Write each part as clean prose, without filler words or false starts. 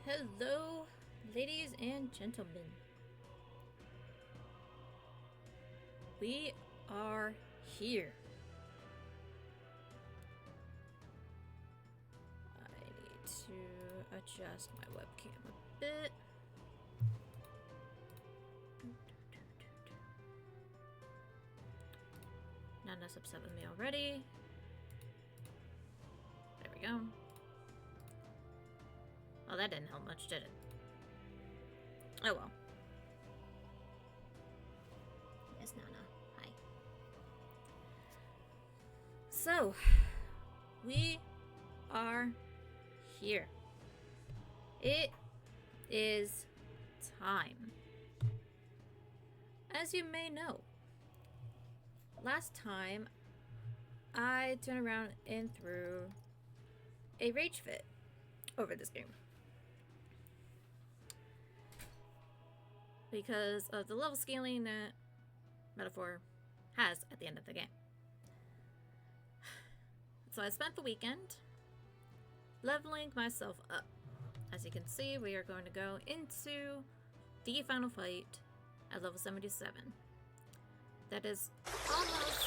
Hello, ladies and gentlemen. We are here. I need to adjust my webcam a bit. None that's upset with me already. There we go. Well, that didn't help much, did it? Oh well. Yes, Nana. Hi. So, we are here. It is time. As you may know, last time I turned around and threw a rage fit over this game. Because of the level scaling that Metaphor has at the end of the game. So I spent the weekend leveling myself up. As you can see, we are going to go into the final fight at level 77. That is almost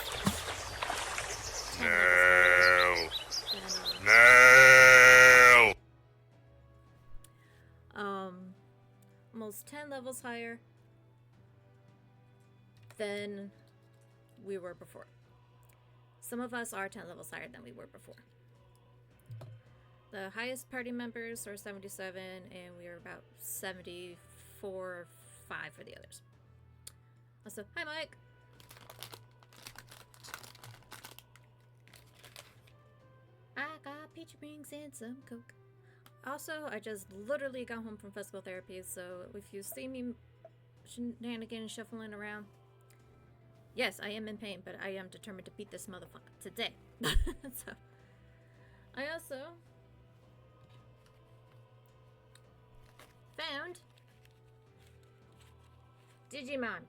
10 levels. No! Almost 10 levels higher than we were before. Some of us are 10 levels higher than we were before. The highest party members are 77, and we are about 74 or 5 for the others. Also, hi Mike! I got peach rings and some Coke. Also, I just literally got home from physical therapy, so if you see me shenanigans shuffling around, yes, I am in pain, but I am determined to beat this motherfucker today. So, I also found Digimon.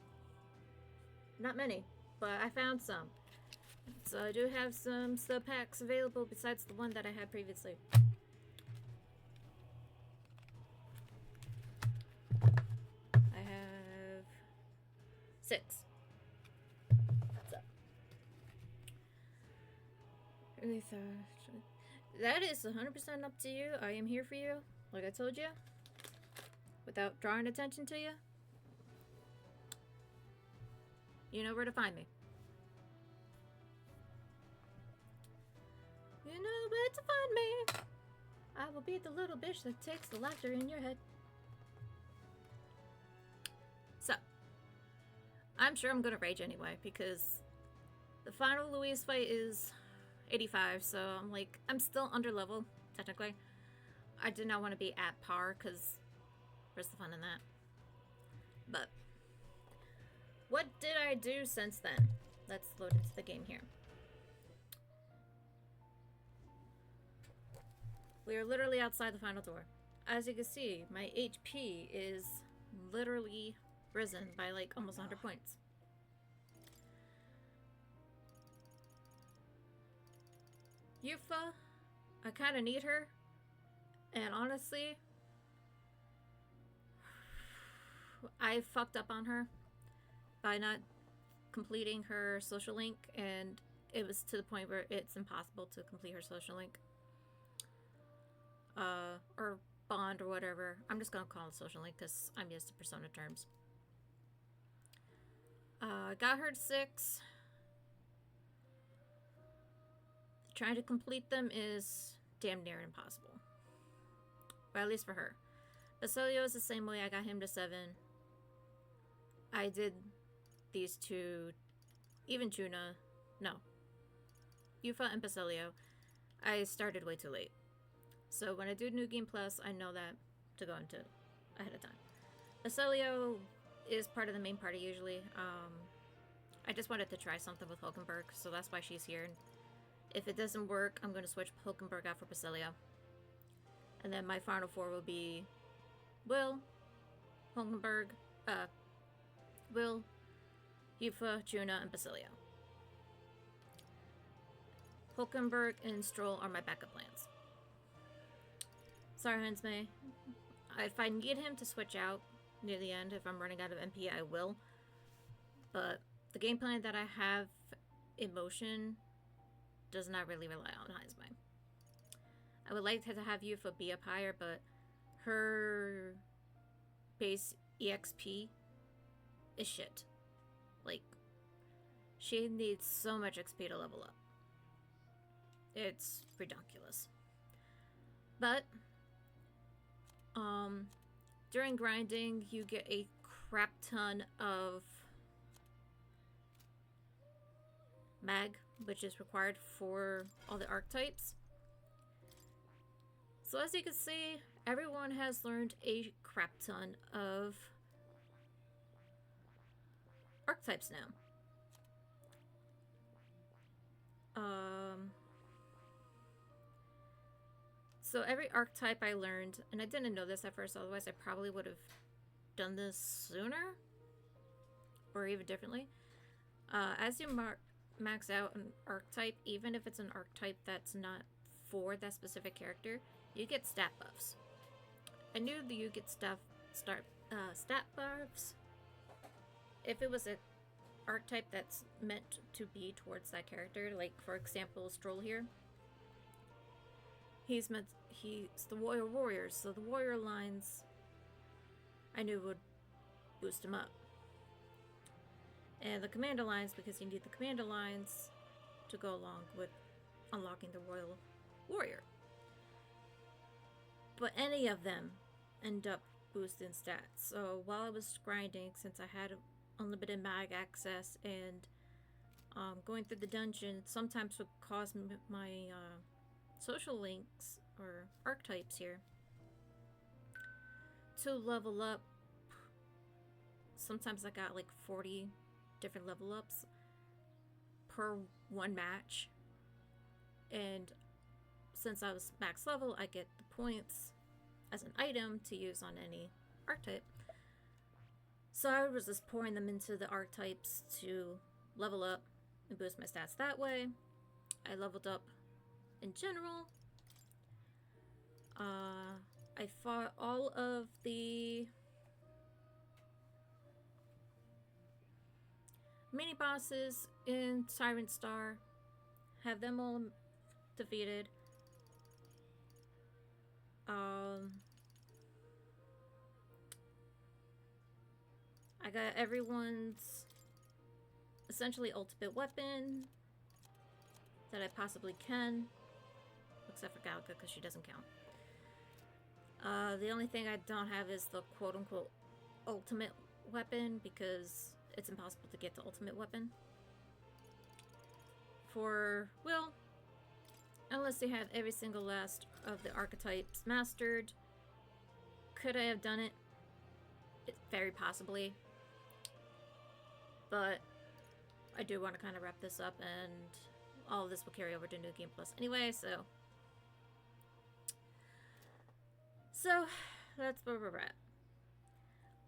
Not many, but I found some. So I do have some sub packs available besides the one that I had previously. I have 6. What's up? Really thought that is 100% up to you. I am here for you, like I told you, without drawing attention to you. You know where to find me. You know where to find me. I will be the little bitch that takes the laughter in your head. So, I'm sure I'm gonna rage anyway, because the final Louise fight is 85, so I'm like, I'm still under level, technically. I did not want to be at par, because where's the fun in that? But, what did I do since then? Let's load into the game here. We are literally outside the final door. As you can see, my HP is literally risen by like almost 100 points. Yufa, I kind of need her. And honestly, I fucked up on her by not completing her social link, and it was to the point where it's impossible to complete her social link. Or bond or whatever. I'm just gonna call it social link because I'm used to Persona terms. Got her to 6. trying to complete them is damn near impossible. Or at least for her. Basilio is the same way. I got him to 7. I did these two, even Juna. No. Yufa and Basilio. I started way too late. So when I do New Game Plus, I know that to go into ahead of time. Basilio is part of the main party usually. I just wanted to try something with Hulkenberg, so that's why she's here. If it doesn't work, I'm going to switch Hulkenberg out for Basilio. And then my final 4 will be Will, Hulkenberg, Will, Yufa, Juna, and Basilio. Hulkenberg and Stroll are my backup plans. Sorry, Hansmei. If I need him to switch out near the end, if I'm running out of MP, I will. But the game plan that I have in motion does not really rely on Hansmei. I would like to have Yufa be up higher, but her base EXP is shit. Like, she needs so much XP to level up. It's ridiculous. But, during grinding, you get a crap ton of mag, which is required for all the archetypes. So as you can see, everyone has learned a crap ton of archetypes now. So every archetype I learned, and I didn't know this at first, otherwise I probably would have done this sooner, or even differently. As you max out an archetype, even if it's an archetype that's not for that specific character, you get stat buffs. I knew that you get stat buffs if it was an archetype that's meant to be towards that character. Like, for example, Stroll here. He's the warriors, so the warrior lines I knew would boost him up. And the commander lines, because you need the commander lines to go along with unlocking the royal warrior. But any of them end up boosting stats. So while I was grinding, since I had unlimited mag access and going through the dungeon sometimes would cause my social links or archetypes here to level up. Sometimes I got like 40 different level ups per one match, and since I was max level, I get the points as an item to use on any archetype. So I was just pouring them into the archetypes to level up and boost my stats that way. I leveled up in general. I fought all of the mini bosses in Tyrant Star. Have them all defeated. I got everyone's essentially ultimate weapon that I possibly can, except for Galga because she doesn't count. The only thing I don't have is the quote-unquote ultimate weapon because it's impossible to get the ultimate weapon for Will, unless they have every single last of the archetypes mastered. Could I have done it? Very possibly. But I do want to kind of wrap this up, and all of this will carry over to New Game Plus anyway, so that's where we're at.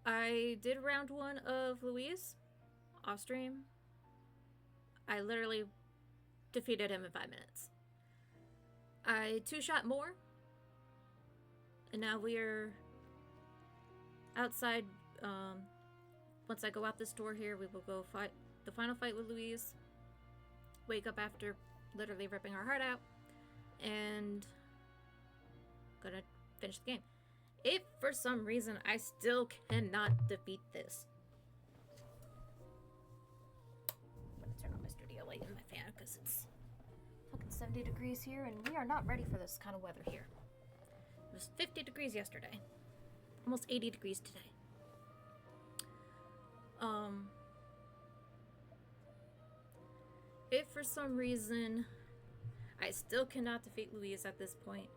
I did round 1 of Louise off stream. I literally defeated him in 5 minutes. I 2-shot more, and now we're outside. Once I go out this door here, we will go fight the final fight with Louise. Wake up after literally ripping our heart out, and gonna finish the game. If for some reason I still cannot defeat this, I'm gonna turn on my studio light and my fan because it's fucking 70 degrees here, and we are not ready for this kind of weather here. It was 50 degrees yesterday. Almost 80 degrees today. If for some reason I still cannot defeat Louise at this point,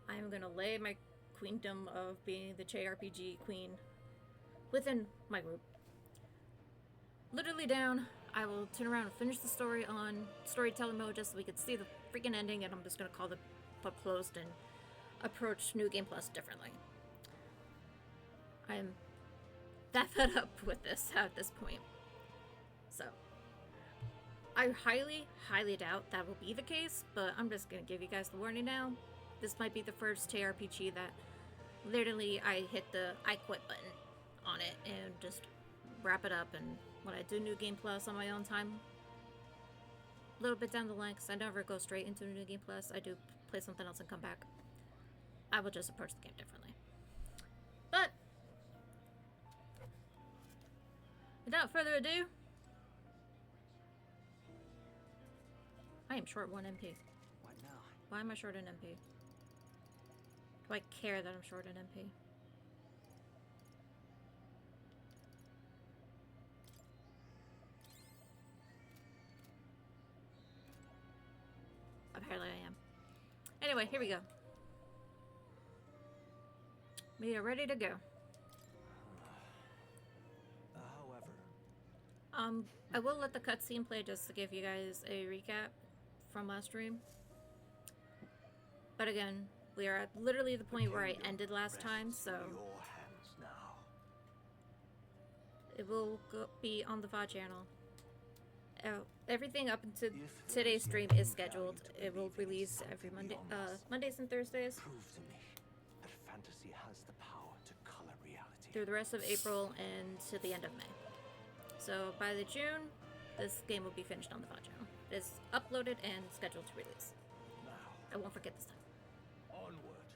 I am gonna lay my queendom of being the JRPG queen within my group literally down. I will turn around and finish the story on storytelling mode just so we can see the freaking ending, and I'm just gonna call the pub closed and approach New Game Plus differently. I am that fed up with this at this point. So, I highly, highly doubt that will be the case, but I'm just gonna give you guys the warning now. This might be the first JRPG that literally I hit the I quit button on it and just wrap it up, and when I do New Game Plus on my own time, a little bit down the line, because I never go straight into New Game Plus, I do play something else and come back, I will just approach the game differently. But, without further ado, I am short 1 MP. What now? Why am I short an MP? Do I care that I'm short an MP? Apparently I am. Anyway, here we go. We are ready to go. However, I will let the cutscene play just to give you guys a recap from last stream. But again, we are at literally the point where I ended last time, so your hands now. it will be on the VOD channel. Everything up until today's stream is scheduled. It will release every Mondays and Thursdays Prove to me that fantasy has the power to color reality. through the rest of April and to the end of May. So by the June, this game will be finished on the VOD channel. It is uploaded and scheduled to release. Now, I won't forget this time. onward.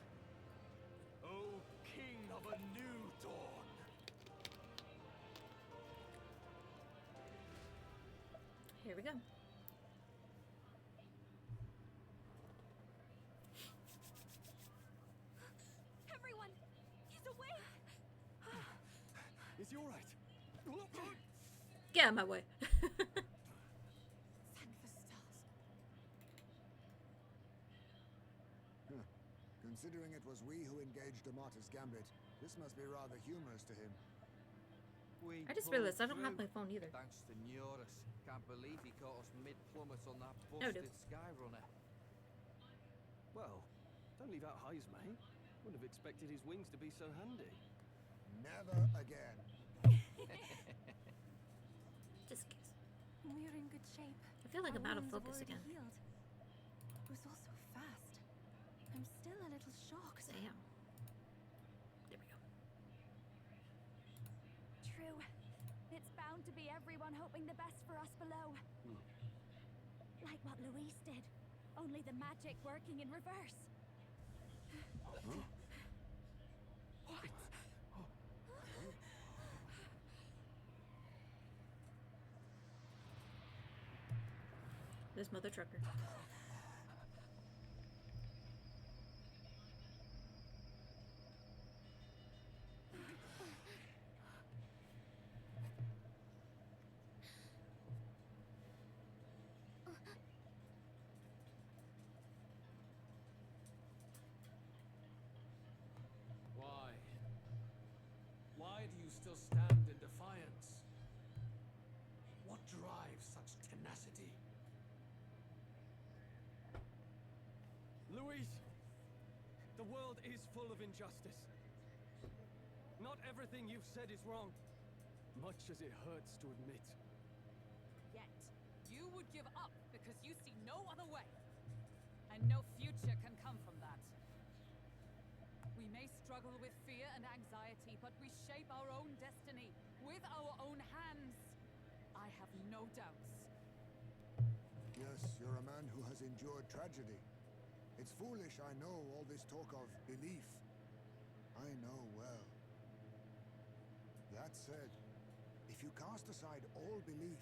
O king of a new dawn. Here we go. Everyone, he's awake. Is he all right? Get out of my way. Thank the stars. Considering it was we who engaged Amata's gambit, this must be rather humorous to him. I just realized I don't have my phone either. Thanks to Neurus. Can't believe he caught us mid-plummet on that No, dude. busted Skyrunner. Well, don't leave out highs, mate. Wouldn't have expected his wings to be so handy. Never again. Just in case. We're in good shape. I feel like I'm Our out of wounds have focus already again. healed. It was all so fast. I'm still a little shocked. Damn. There we go. True. It's bound to be everyone hoping the best for us below. Like what Luis did. Only the magic working in reverse. This mother trucker. Why? Why do you still stand in defiance? What drives such tenacity? Luis, the world is full of injustice. Not everything you've said is wrong, much as it hurts to admit. Yet, you would give up because you see no other way. And no future can come from that. We may struggle with fear and anxiety, but we shape our own destiny with our own hands. I have no doubts. Yes, you're a man who has endured tragedy. It's foolish, I know, all this talk of belief. I know well. That said, if you cast aside all belief,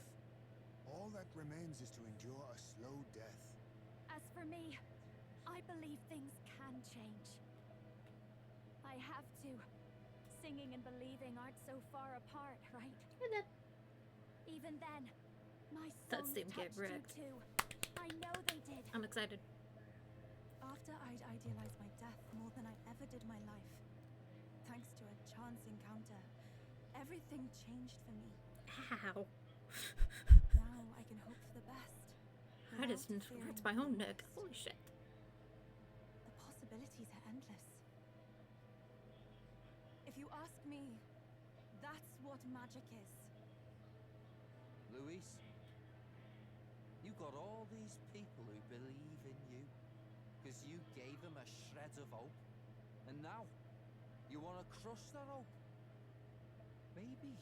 all that remains is to endure a slow death. As For me, I believe things can change. I have to. Singing and believing aren't so far apart, right? And then Even then, my That songs seemed to get touched you wrecked. too. I know they did. I'm excited. After I'd idealized my death more than I ever did my life, thanks to a chance encounter, everything changed for me. Ow. Now I can hope for the best. I just without fearing wrecked my own the neck. worst. Holy shit. The possibilities are endless. If you ask me, that's what magic is. Luis, you got all these people who believe in you because you gave them a shred of hope, and now you want to crush that hope. Maybe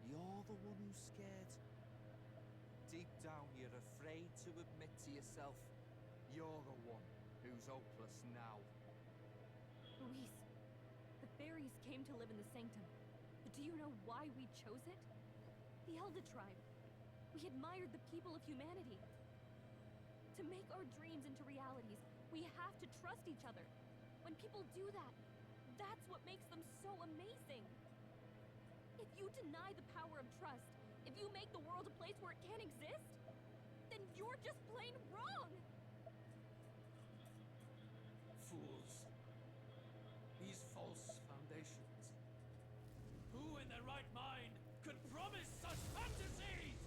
you're the one who's scared. Deep down, you're afraid to admit to yourself you're the one who's hopeless now. Luis, the fairies came to live in the sanctum. But do you know why we chose it? The Elder tribe. We admired the people of humanity. To make our dreams into realities, we have to trust each other. When people do that, that's what makes them so amazing. If you deny the power of trust, if you make the world a place where it can't exist, then you're just plain wrong! Fools. These false foundations. Who in their right mind could promise such fantasies?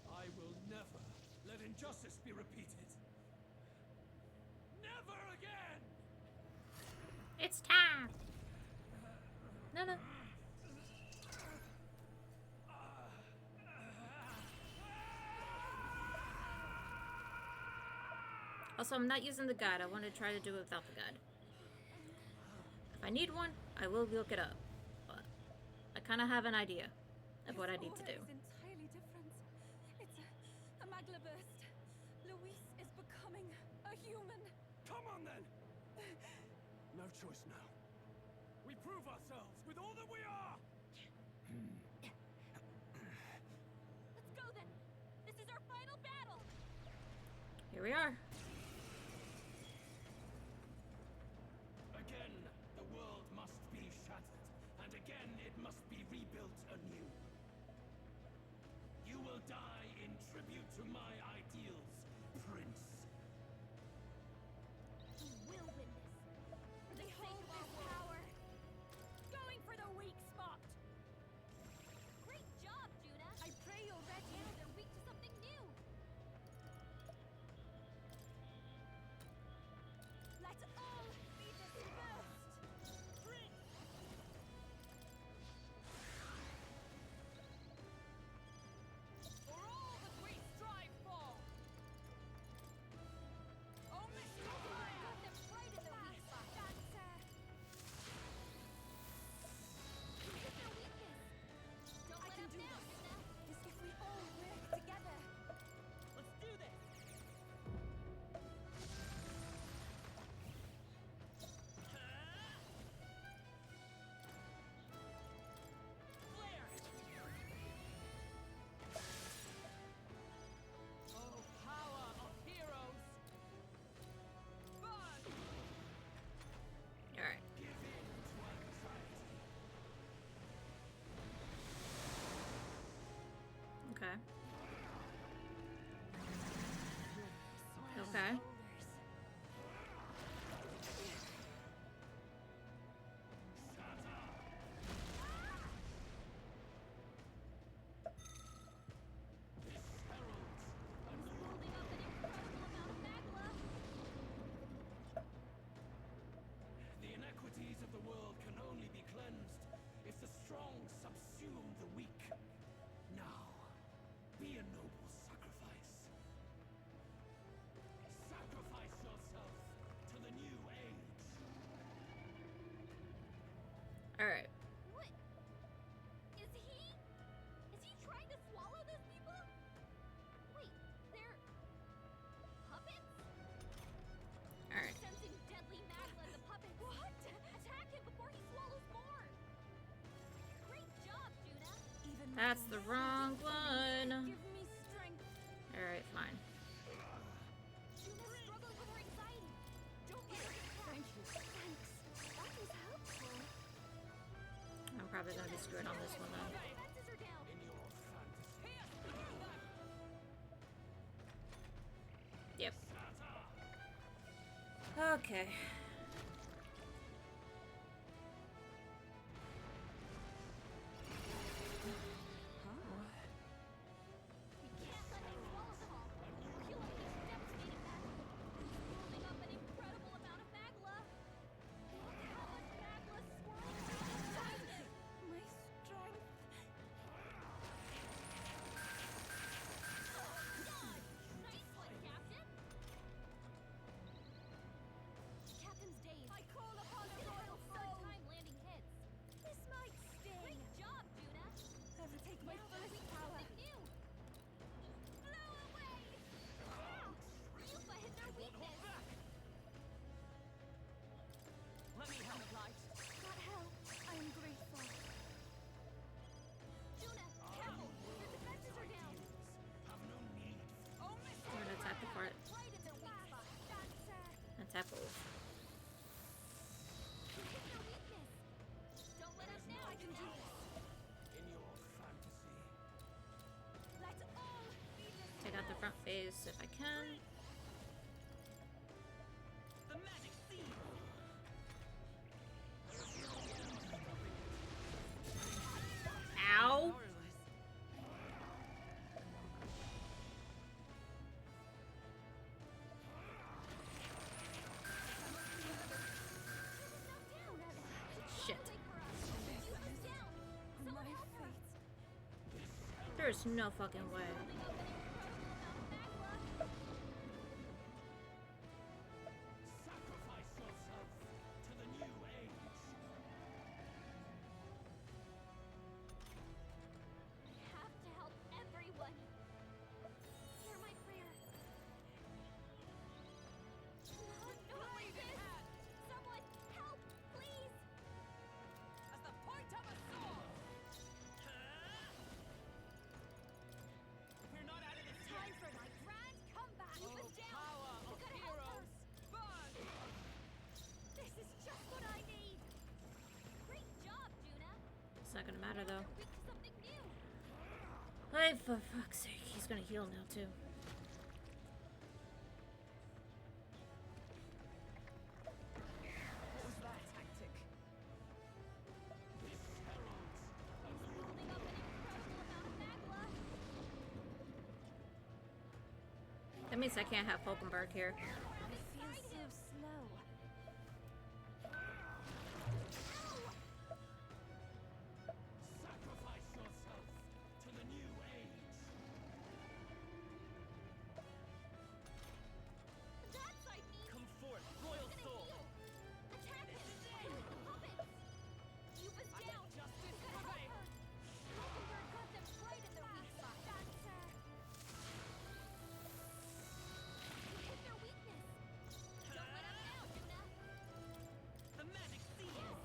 I will never let injustice be repeated. Never again! It's time. No, no. Also, I'm not using the guide. I want to try to do it without the guide. If I need one, I will look it up. But I kind of have an idea of what I need to do. It's entirely different. It's a magla burst. Luis is becoming a human. Come on then! No choice now. We prove ourselves with all that we are! Let's go then! This is our final battle! Here we are. Again, the world must be shattered, and again it must be rebuilt anew. You will die in tribute to my ideals, Prince. We will win this. For the sake of our power. Going for the weak spot. Great job, Judah. I pray you're ready. Now they're weak to something new. Let all be dispersed. Prince. For all that we strive for! Only fire! Got them right in the weak spot. That's you hit their weakness. Don't I let can up do now, this. Judah. This if we all work together. Let's do this! Oh, power of heroes! Burn! All right. Give in to anxiety. Okay. Okay. This heralds a new Holding up an incredible amount of magma. The inequities of the world can only be cleansed if the strong subsume the weak. Now, be a noble sacrifice. Sacrifice yourself to the new age. All right. What? Is he trying to swallow those people? Wait, they're puppets? All right. Sensing deadly magma in the puppets. What? Attack him before he swallows more. Great job, Judah. Even That's the wrong one. give me strength. do it on this one though. Defenses are down. In your fantasy. Yep. Okay. We can't let him swallow them all. He'll unleash devastating magic. He's building up an incredible amount of magma. Look how much magma swirls around him. My strength. Nice one, Captain. Captain's dazed. I call upon a royal soul. Time landing hits. This might sting. Great job, Juna. Never take my Now first we've power. something new. Blow away. Yufa hit their weakness. Let me help, Light. That help. I am grateful. Juna, careful. Their defenses are down. Have no need. Oh, miss! I'm gonna attack the part Right in their weak spot. Dancer. and tap both. You hit their weakness. Don't let up now. I can do this. In your fantasy. Let all be Take out the front face if I can. The magic seed! Ow! Powerless. Shit. Yufa's down. Someone my help her. fate. There's no fucking way. Building up an incredible amount of magma. Sacrifice yourself to the new age. I have to help everyone. Hear my prayer. Not like this. Someone help, please. As the point of a sword! We're not out of this yet! Time for my grand comeback. Yufa's down. Power We of gotta help her. heroes! Burn! This is just what I need. Great job, Juna. It's not gonna matter though. You're weak to something new. Hey, for fuck's sake, he's gonna heal now too. What was that tactic? This heralds Building up an incredible amount of magma. That means I can't have Falkenberg here. I feel so slow. sacrifice yourself to the new age. That's I need. Come forth, royal Gonna soul! heal. Attack him. Hit the puppets. Yufa's I down. let justice We gotta help prevail. her. Falkenberg got them right in their weak spot. Dancer. You hit their weakness. Don't let up now, Juna. The magic seed! Yes.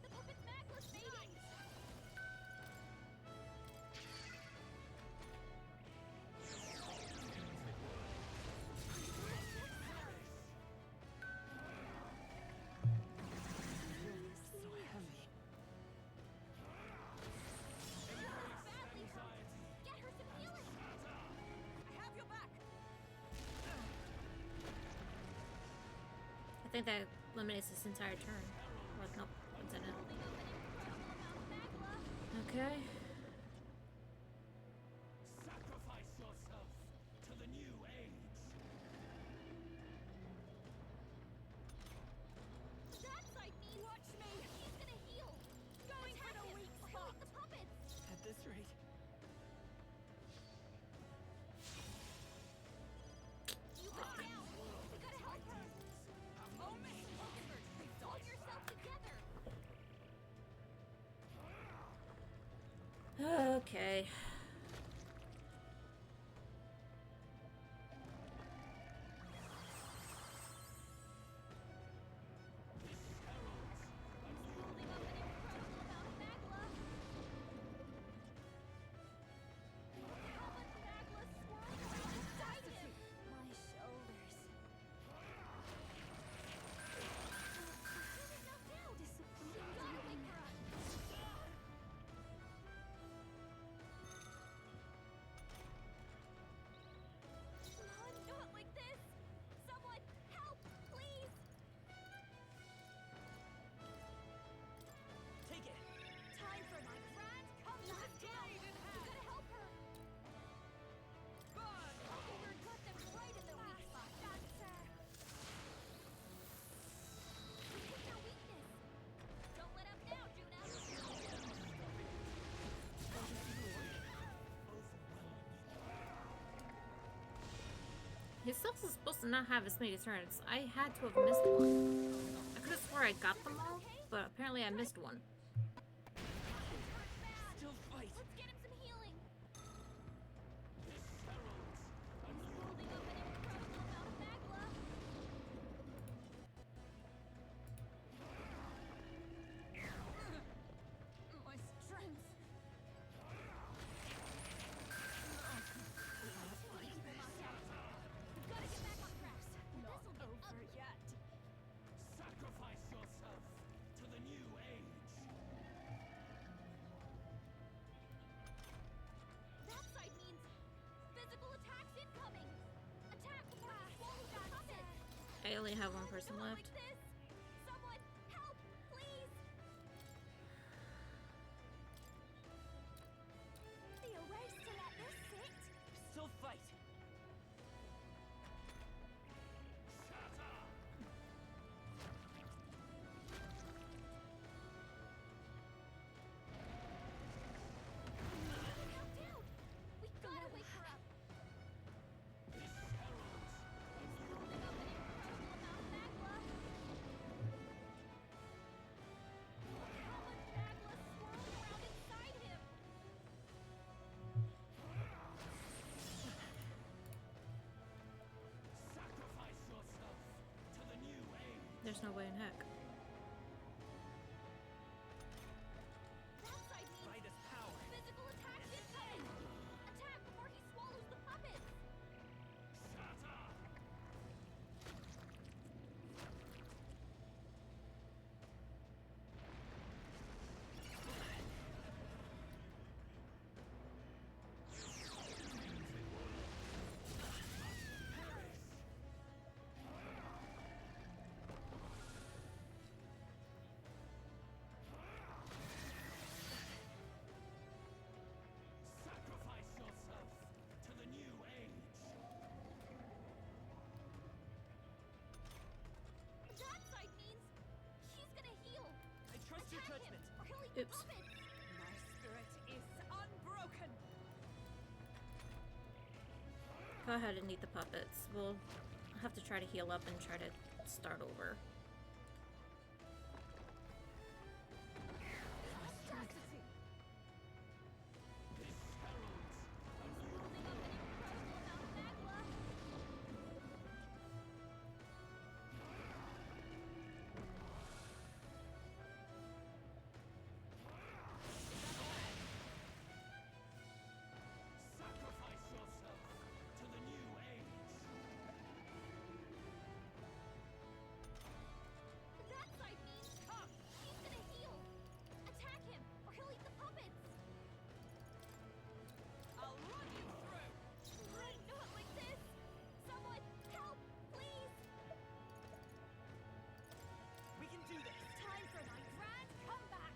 The puppet's magma's fading. So heavy. Badly hurt. Get her some healing. I have your back! I think that eliminates this entire turn. Or nope, what's in it? Building up an incredible amount of magma. Okay. Sacrifice yourself to the new age. That's I need. Watch me. He's gonna heal. Going for the weak spot. The puppets. At this rate, Yufa's down. We gotta help her. Oh, Miss Falkenberg, hold yourself together. Okay. Building up an incredible amount of magma. Look how much magma swirls around inside him. My shoulders. He's knocked out. Disappointing. Gotta wait for us. His cells is supposed to not have as many turns. I had to have missed one. I could have swore I got them all, but apparently I missed one. Still fight. Let's get him some healing. This heralds a He's holding up an incredible amount of magma. My strength. We've got to get back on track. Not This'll get over ugly. yet. sacrifice yourself to the new age. That side means physical attacks incoming. Attack before he swallows the puppet. I only have one person Not left. like this. Someone help, please. Be a waste to let this sit. Still fight. Shatter! Knocked out. We gotta wake her up. This heralds Holding up an incredible amount of magma. How much magma swirling around inside him? sacrifice yourself to the new age. There's no way in heck. That side means By this power. physical attacks incoming. Attack before he swallows the puppet. Shatter! Sacrifice yourself to the new age. That side means he's gonna heal. I trust your Attack judgment. him, or he'll eat the Oops. puppet. My spirit is unbroken. Go ahead and eat the puppets. We'll have to try to heal up and try to start over. Audacity. This heralds a new Holding up an incredible amount of magma. sacrifice yourself to the new age. That side means he's gonna heal. Attack him, or he'll eat the puppets. I'll run you through. Not like this. Someone help, please. We can do this. Time for my grand comeback.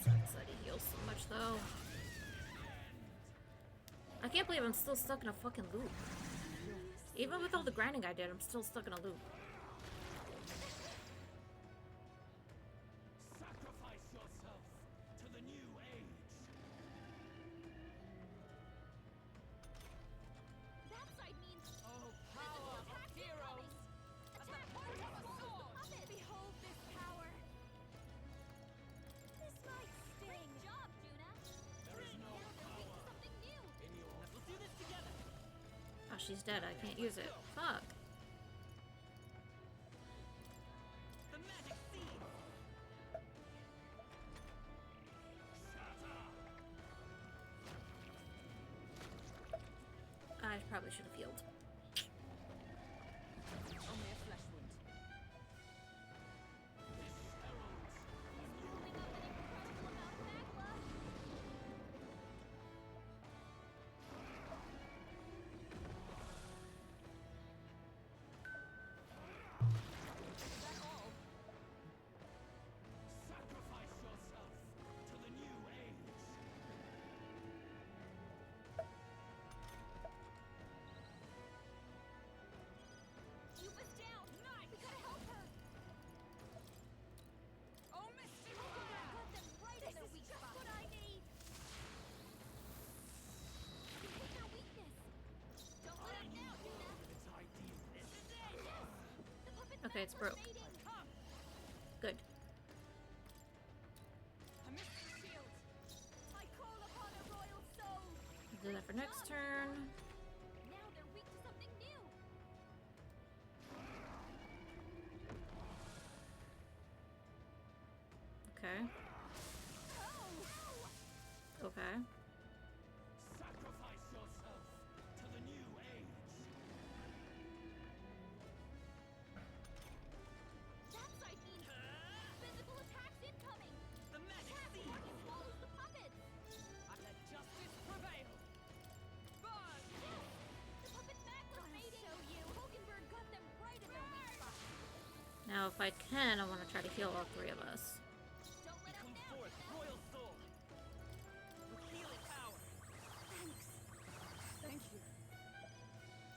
Sucks that he heals so much though. I can't believe I'm still stuck in a fucking loop. Even with all the grinding I did, I'm still stuck in a loop. Sacrifice yourself to the new age. That side means Oh, physical power of attacks heroes. incoming. Attack before he swallows the puppet. Behold this power. This might sting. Great job, Juna. There is no Now they're weak to something new. in your Let's do this together. Oh, she's dead. I can't use it. Fuck. The magic seed. shatter. I probably should have healed. Only a flesh wound. This heralds Holding up an incredible amount of magma. sacrifice yourself to the new age. Okay, it's broke. Good. I missed the shield. I call upon a royal soul. Do that for next turn. Now they're weak to something new. Okay. Okay. Sacrifice yourself to the new age. That side means physical attacks incoming. The magic Attack seed. or he swallows the puppets. And let justice prevail. Burn! The puppet Macklin mating. Show you. Hulkenberg got them right in their weak spot. Now, if I can, I want to try to heal all three of us. Don't let up Come now. forth, royal soul. With healing power. Thanks. Thank you.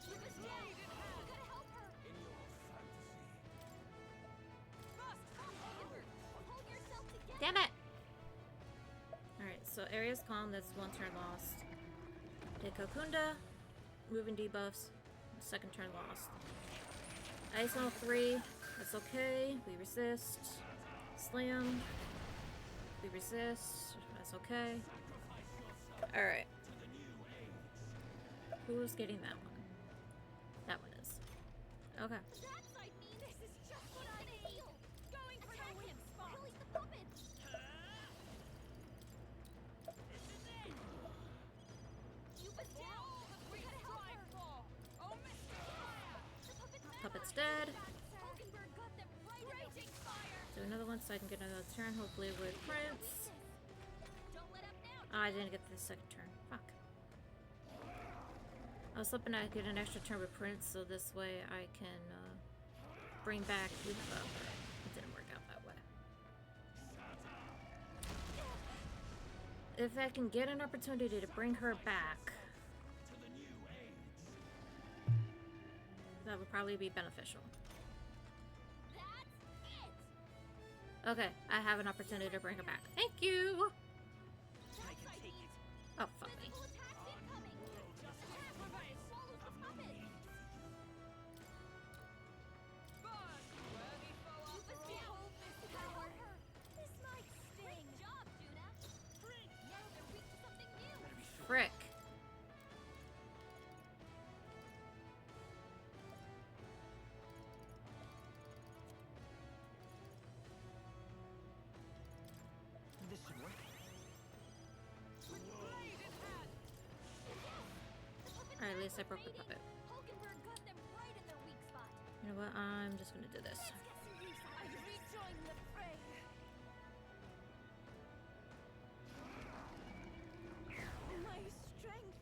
Luca's dead. We gotta help her. In your fantasy. Rust, Hulkenberg. Hold yourself together. Damn it! Alright, so area's calm, that's one turn lost. Hit Kokunda, moving debuffs, second turn lost. Ice on 3, that's okay, we resist. Slam, we resist, that's okay. Alright. Who's getting that one? That one is. Okay. That side means this is just what I need. Going for the weak spot. Release the puppets. Yuba's down. We gotta help her. Oh, Mr. The puppet Puppet's dead. Hulkenberg got them right. Raging fire. Do another one so I can get another turn, hopefully with Prince. Don't let up now. Ah, I didn't get the second turn. Fuck. I was hoping I'd get an extra turn with Prince, so this way I can bring back Lupa. It didn't work out that way. If I can get an opportunity to bring her back, that would probably be beneficial. That's it. Okay, I have an opportunity to bring her back. Thank you! That side means Oh, fuck me. physical attacks incoming. Attack swallows the puppets. Burn! Worthy foe after Yuba's all. down. We gotta help her. This might sting. Great job, Juna. Now they're weak to something new. Frick. This should work. With blade in hand. Alright, at least I broke the puppet. Hulkenberg got them right in their weak spot. You know what? I'm just gonna do this. Let's get some use out of this. Rejoin the fray. My strength.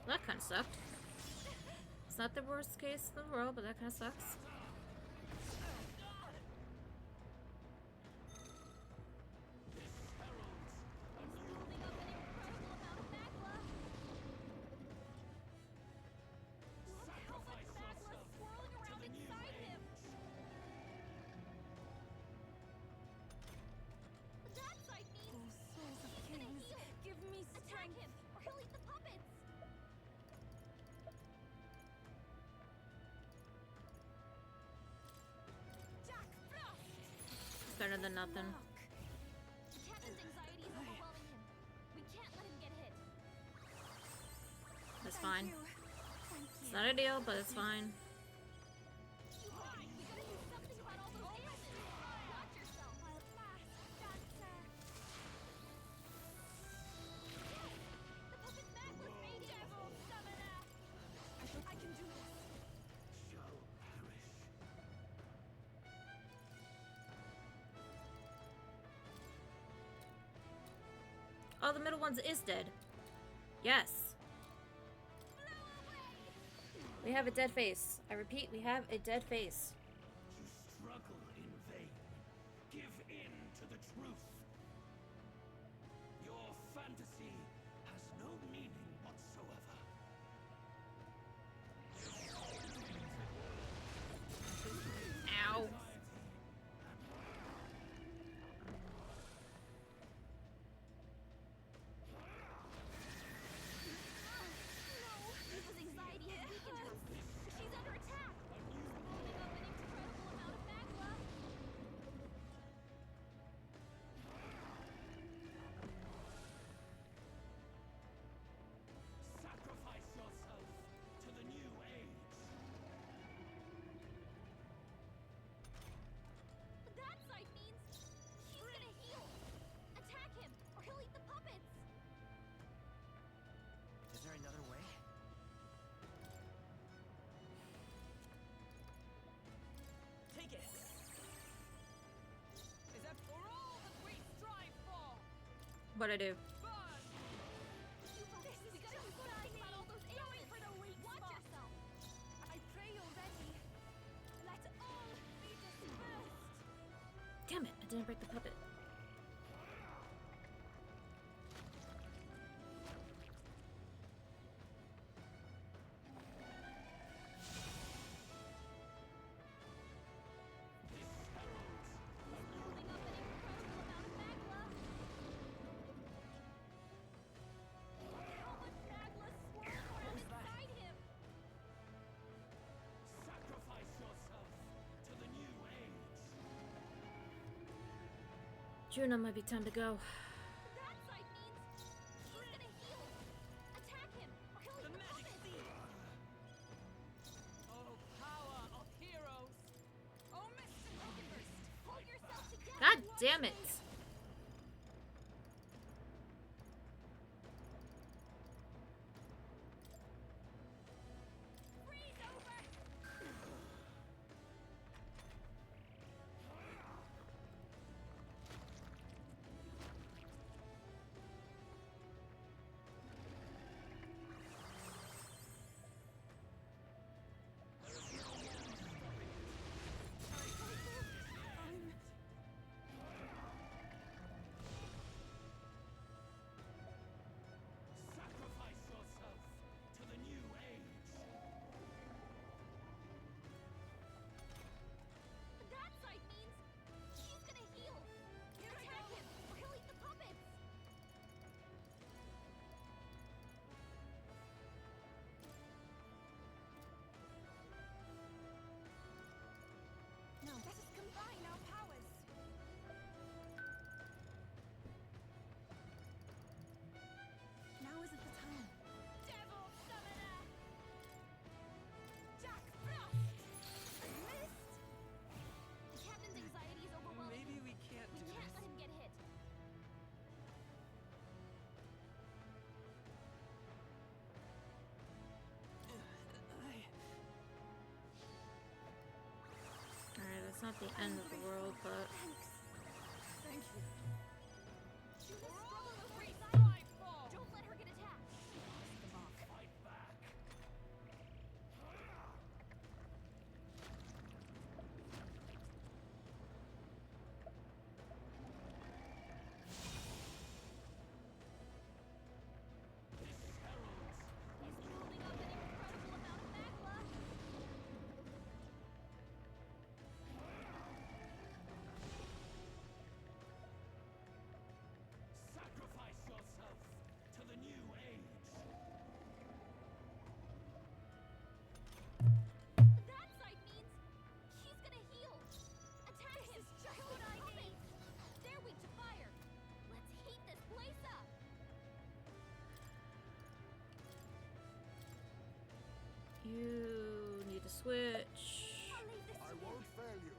That kind of sucked. It's not the worst case in the world, but that kind of sucks. Building up an incredible amount of magma. Look how much magma is swirling around inside him. That side means Souls of he's gonna kings, heal. give me Attack strength. him, or he'll eat the puppets. Jack Frost. It's better than nothing. The captain's anxiety is overwhelming him. We can't let him get hit. That's fine. Thank It's you. not ideal, but it's fine. You right. We gotta do something about all those ailments. Watch yourself. I'll pass, dancer. The puppet Macklin made devil summoner. I can do this. Shall perish. Oh, the middle one's is dead. Yes. We have a dead face. I repeat, we have a dead face. You struggle in vain. Give in to the truth. Your fantasy has no meaning whatsoever. Ow. People's anxiety has weakened her. She's under attack. What I do? We gotta keep thinking about all those ailments. Watch yourself. I pray you're ready. Let all be dispersed. Damn it! I didn't break the puppet. Building up an incredible amount of magma. Look at how much magma swirling around inside him. Sacrifice yourself to the new age. Juno, might be time to go. That sight means he's gonna heal. Attack him, or he'll eat the puppet. Oh, power of heroes! Oh, Mr. Brokenburst! Pull yourself together. God damn it! Freeze over. Sacrifice yourself to the new age. That sight means he's gonna heal. Attack him, or he'll eat the puppets. Now let us combine our powers. Now isn't the time. Devil summoner. Jack Frost! I missed! The captain's anxiety is overwhelming. Maybe we can't We do can't this. let him get hit. Alright, that's not the end of the world, but Thank you. Juno struggled over Free anxiety. strike ball! Don't let her get attacked. Fight back. This heralds He's building up an incredible amount of magma. sacrifice yourself to the new age. That sight means he's gonna heal. Attack him. Just what I need. They're weak to fire. Let's heat this place up. you need to switch. I'll leave this I to won't him. fail you.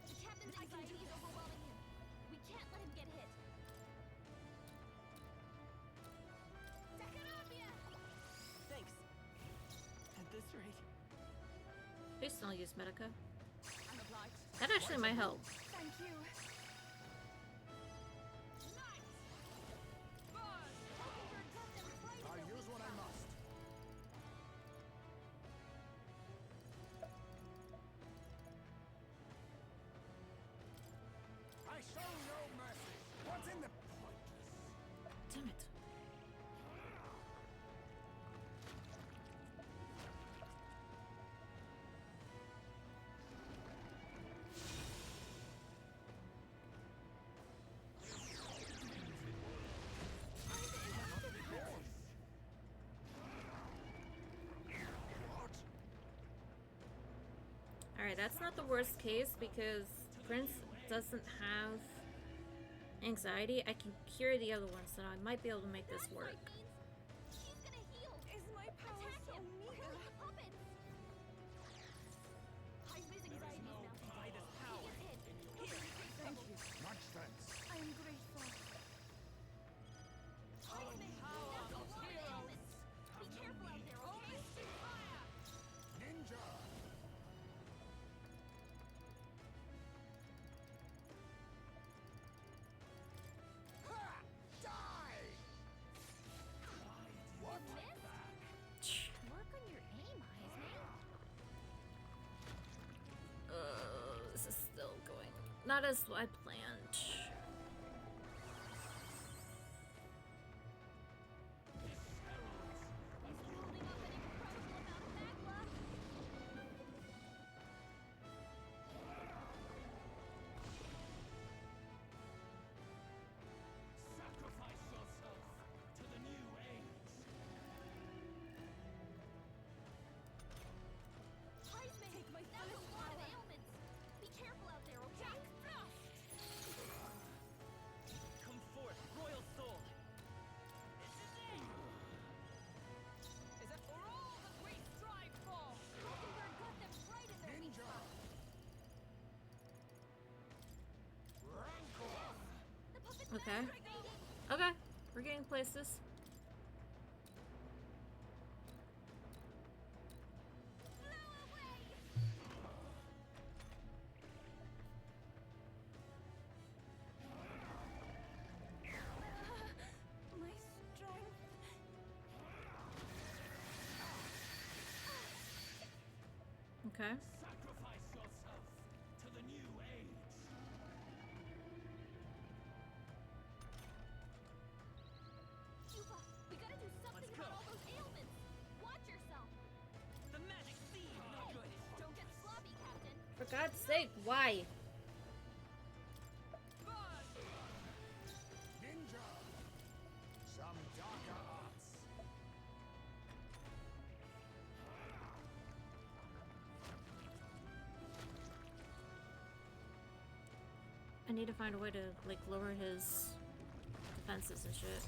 The captain's anxiety is overwhelming him. We can't let him get hit. Decaravia! Thanks. At this rate, Please don't use Medica. I'm obliged. That actually might help. Thank you. Nice! Buzz! Brokenburg got them right in I'll their use weak what I spot. must. I show no mercy. What's in the Damn it. Alright, that's not the worst case because Prince doesn't have anxiety. I can cure the other one, so I might be able to make this That work. sight means he's gonna heal. Is my power Attack so him, or he'll meager? eat the puppets. Hide his anxieties now. He gets hit. He'll be in big trouble. much thanks? I am grateful. Heisman, that's a lot of ailments. Be careful out there, okay? Ninja! Ha! is what I planned. Sacrifice yourself to the new age. Take my that's a lot of ailments. Be careful out there, okay? Come forth, royal soul. This is it! Is it for all that we strive for? Mockingbird got them right in their weak Ninja! spot. The puppet's Okay. masquerading. Okay, we're getting places. My strength. Okay. Sacrifice yourself to the new age. Cuba, we gotta do something Let's about go. all those ailments. Watch yourself. The magic seed, no Hey, good. don't get sloppy, Captain. For God's sake, why? Ninja! Some darker arts. I need to find a way to, like, lower his defenses and shit.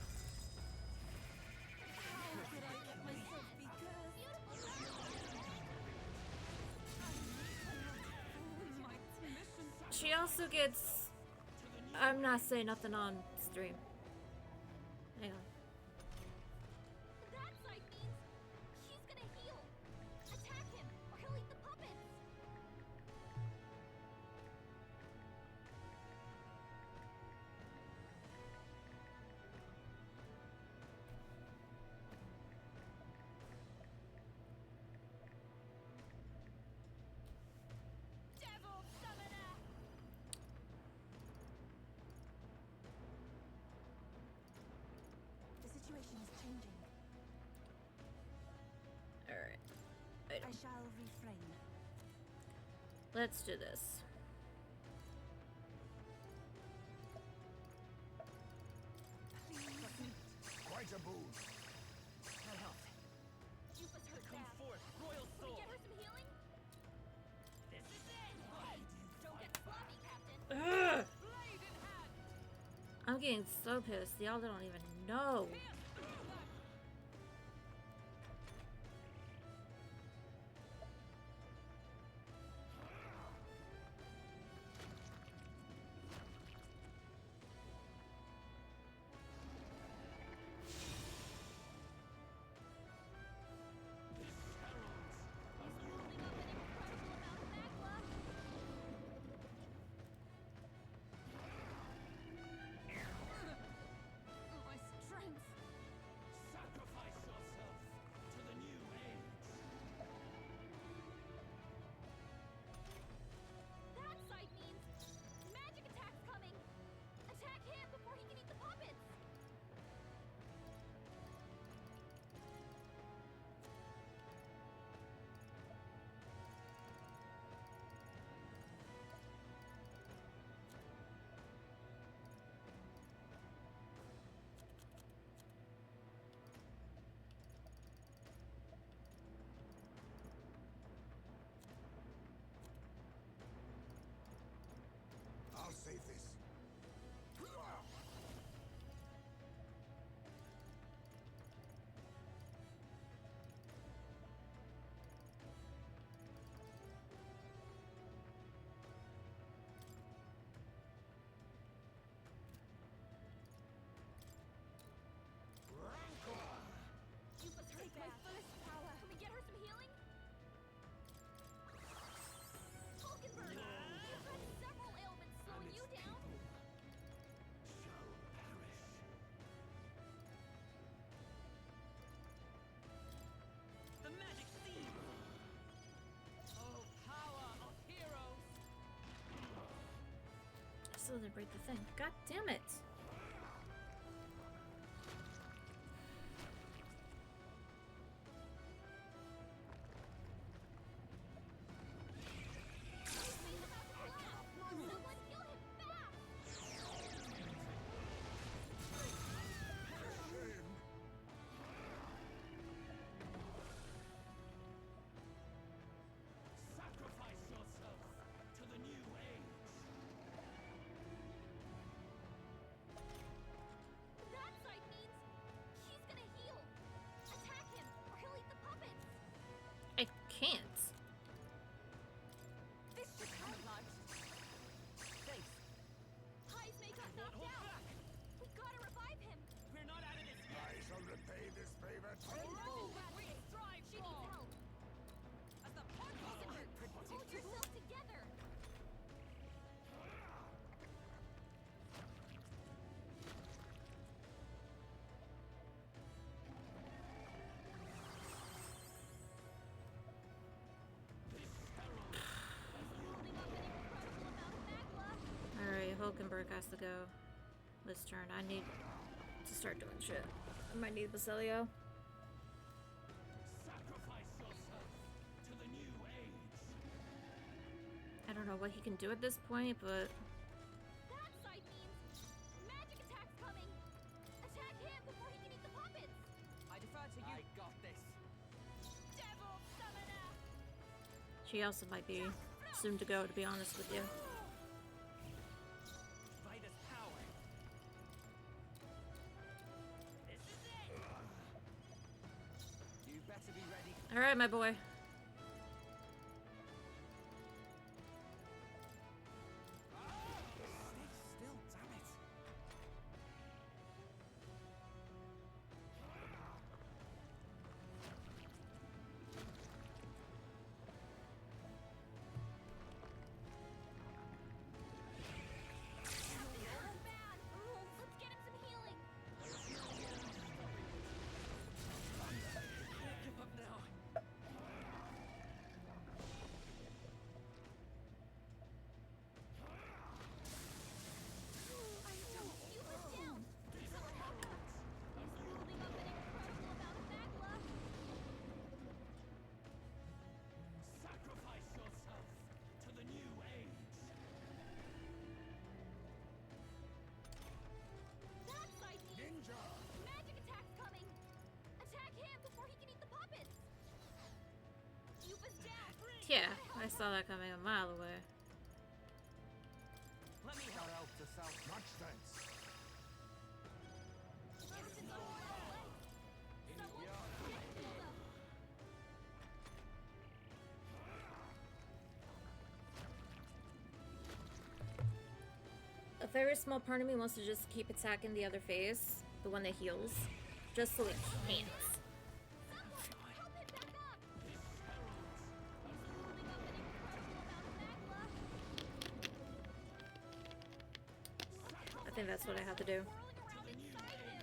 How could I let myself be cursed? She also gets... I'm not saying nothing on stream. Hang on. That sight means he's gonna heal. Attack him, or he'll eat the puppets. Devil summoner. The situation is changing. Alright. I shall refrain. Let's do this. Quite a boon. Cuba's hurt Come bad. forth, royal Can we soul. get her some healing? This is it. Don't get sloppy, Captain. Ugh! Blade in hand! I'm getting so pissed. Y'all don't even know. Pierce through them! He's holding up an incredible amount of magma. My strength! still didn't break the thing. God damn it! Sacrifice yourself to the new age. That side means he's gonna heal. Attack him, or he'll eat the puppets. I can't. This should help. Thanks. Heismay got knocked out. We gotta revive him. We're not out of this yet. I shall repay this favor tenfold. We strive. She needs help. As the podcast Hold yourself together. Building up an incredible amount of magma. Alright, Hulkenberg has to go this turn. I need to start doing shit. I might need Basilio. Sacrifice yourself to the new age. I don't know what he can do at this point, but That side means magic attack's coming. Attack him before he can eat the puppets. I defer to you. I got this. Devil summoner. she also might be soon to go, to be honest with you. Vida's power. This is it. You better be ready. Alright, my boy. Stay still, damn it. This is bad. Let's get him some healing. Give up now. You was down. Building up an incredible amount of magma. Sacrifice yourself to the new age. That side means Ninja! magic attack's coming. Attack him before he can eat the puppets. Yuba's down. Yeah, I saw that coming a mile away. Let me That help. helped us out. Much thanks. Medicine's on the way. Someone get healed up. A very small part of me wants to just keep attacking the other face, the one that heals, just so it can't. Someone help him back up. Building up an incredible amount of magma. I think that's what I have to do. Whirling around inside him.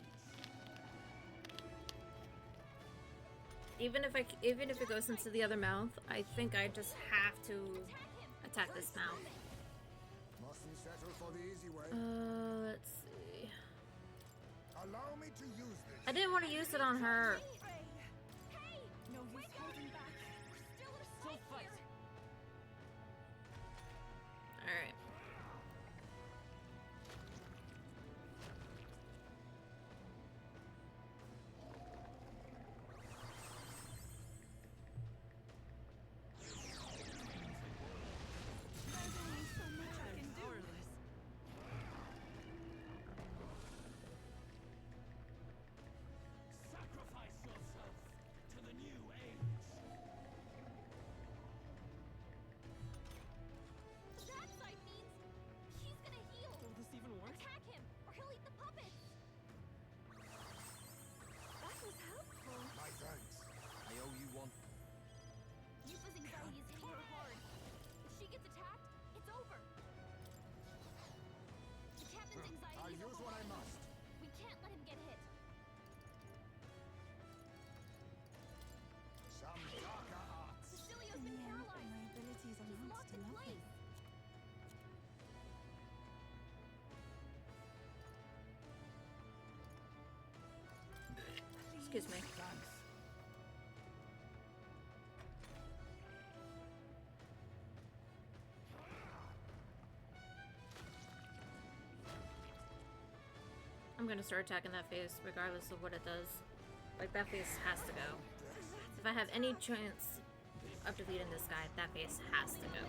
Even if it goes into the other mouth, I think I just have to Attack him. attack this mouth. Mustn't settle for the easy way. Let's see. Allow me to use this. I didn't want to use it on her. Hey! No use Wake up! holding back. We're still in a Still fight fight. here. Alright. There's only so much I can do. Powerless. Sacrifice Excuse me. Thanks. I'm gonna start attacking that face regardless of what it does. Like, that face has to go. If I have any chance of defeating this guy, that face has to go.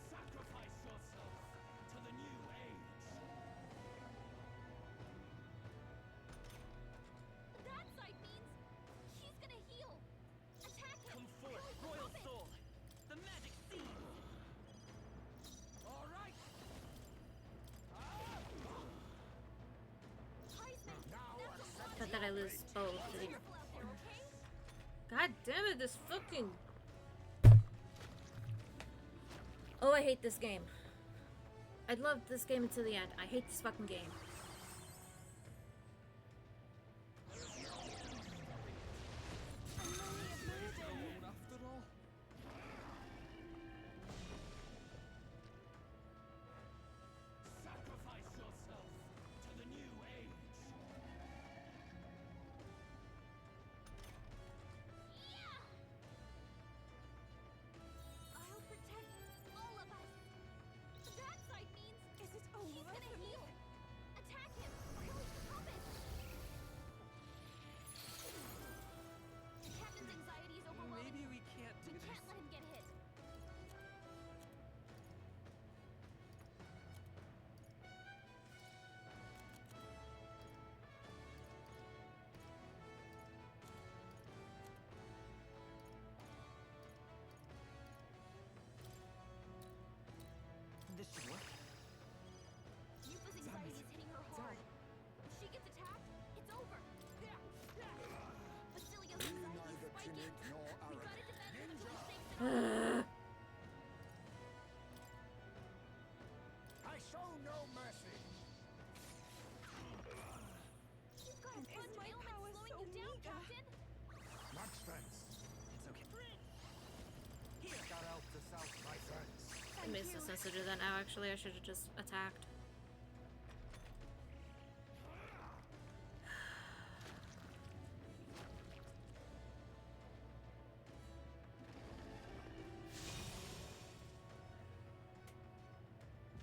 Sacrifice yourself to the new age. That side means he's gonna heal. Attack him. Come forth, Really, Royal stop it. Soul. The magic seed. All right. Heisman, that's a lot. Not that I lose both. Be careful out there, okay? God damn it, this fucking... Oh, I hate this game. I loved this game until the end. I hate this fucking game. After all. Sacrifice yourself to the new age. I'll protect all of us. That side means Is it he's over gonna for me? heal. Attack him. Release the puppet. The captain's anxiety is overwhelming. Maybe we can't do We this. can't let him get hit. This should work. Yupa's anxiety is hitting her hard. If she gets attacked, it's over. Basilia's Be anxiety is neither spiking. timid nor We gotta arrogant. defend him until the stakes are I show no mercy. You've got a Is bunch of my ailments power slowing so you down, meager? Captain. Much thanks. It's okay. Here. That helped us out. My thanks. It makes no sense to do that now, actually. I should have just attacked.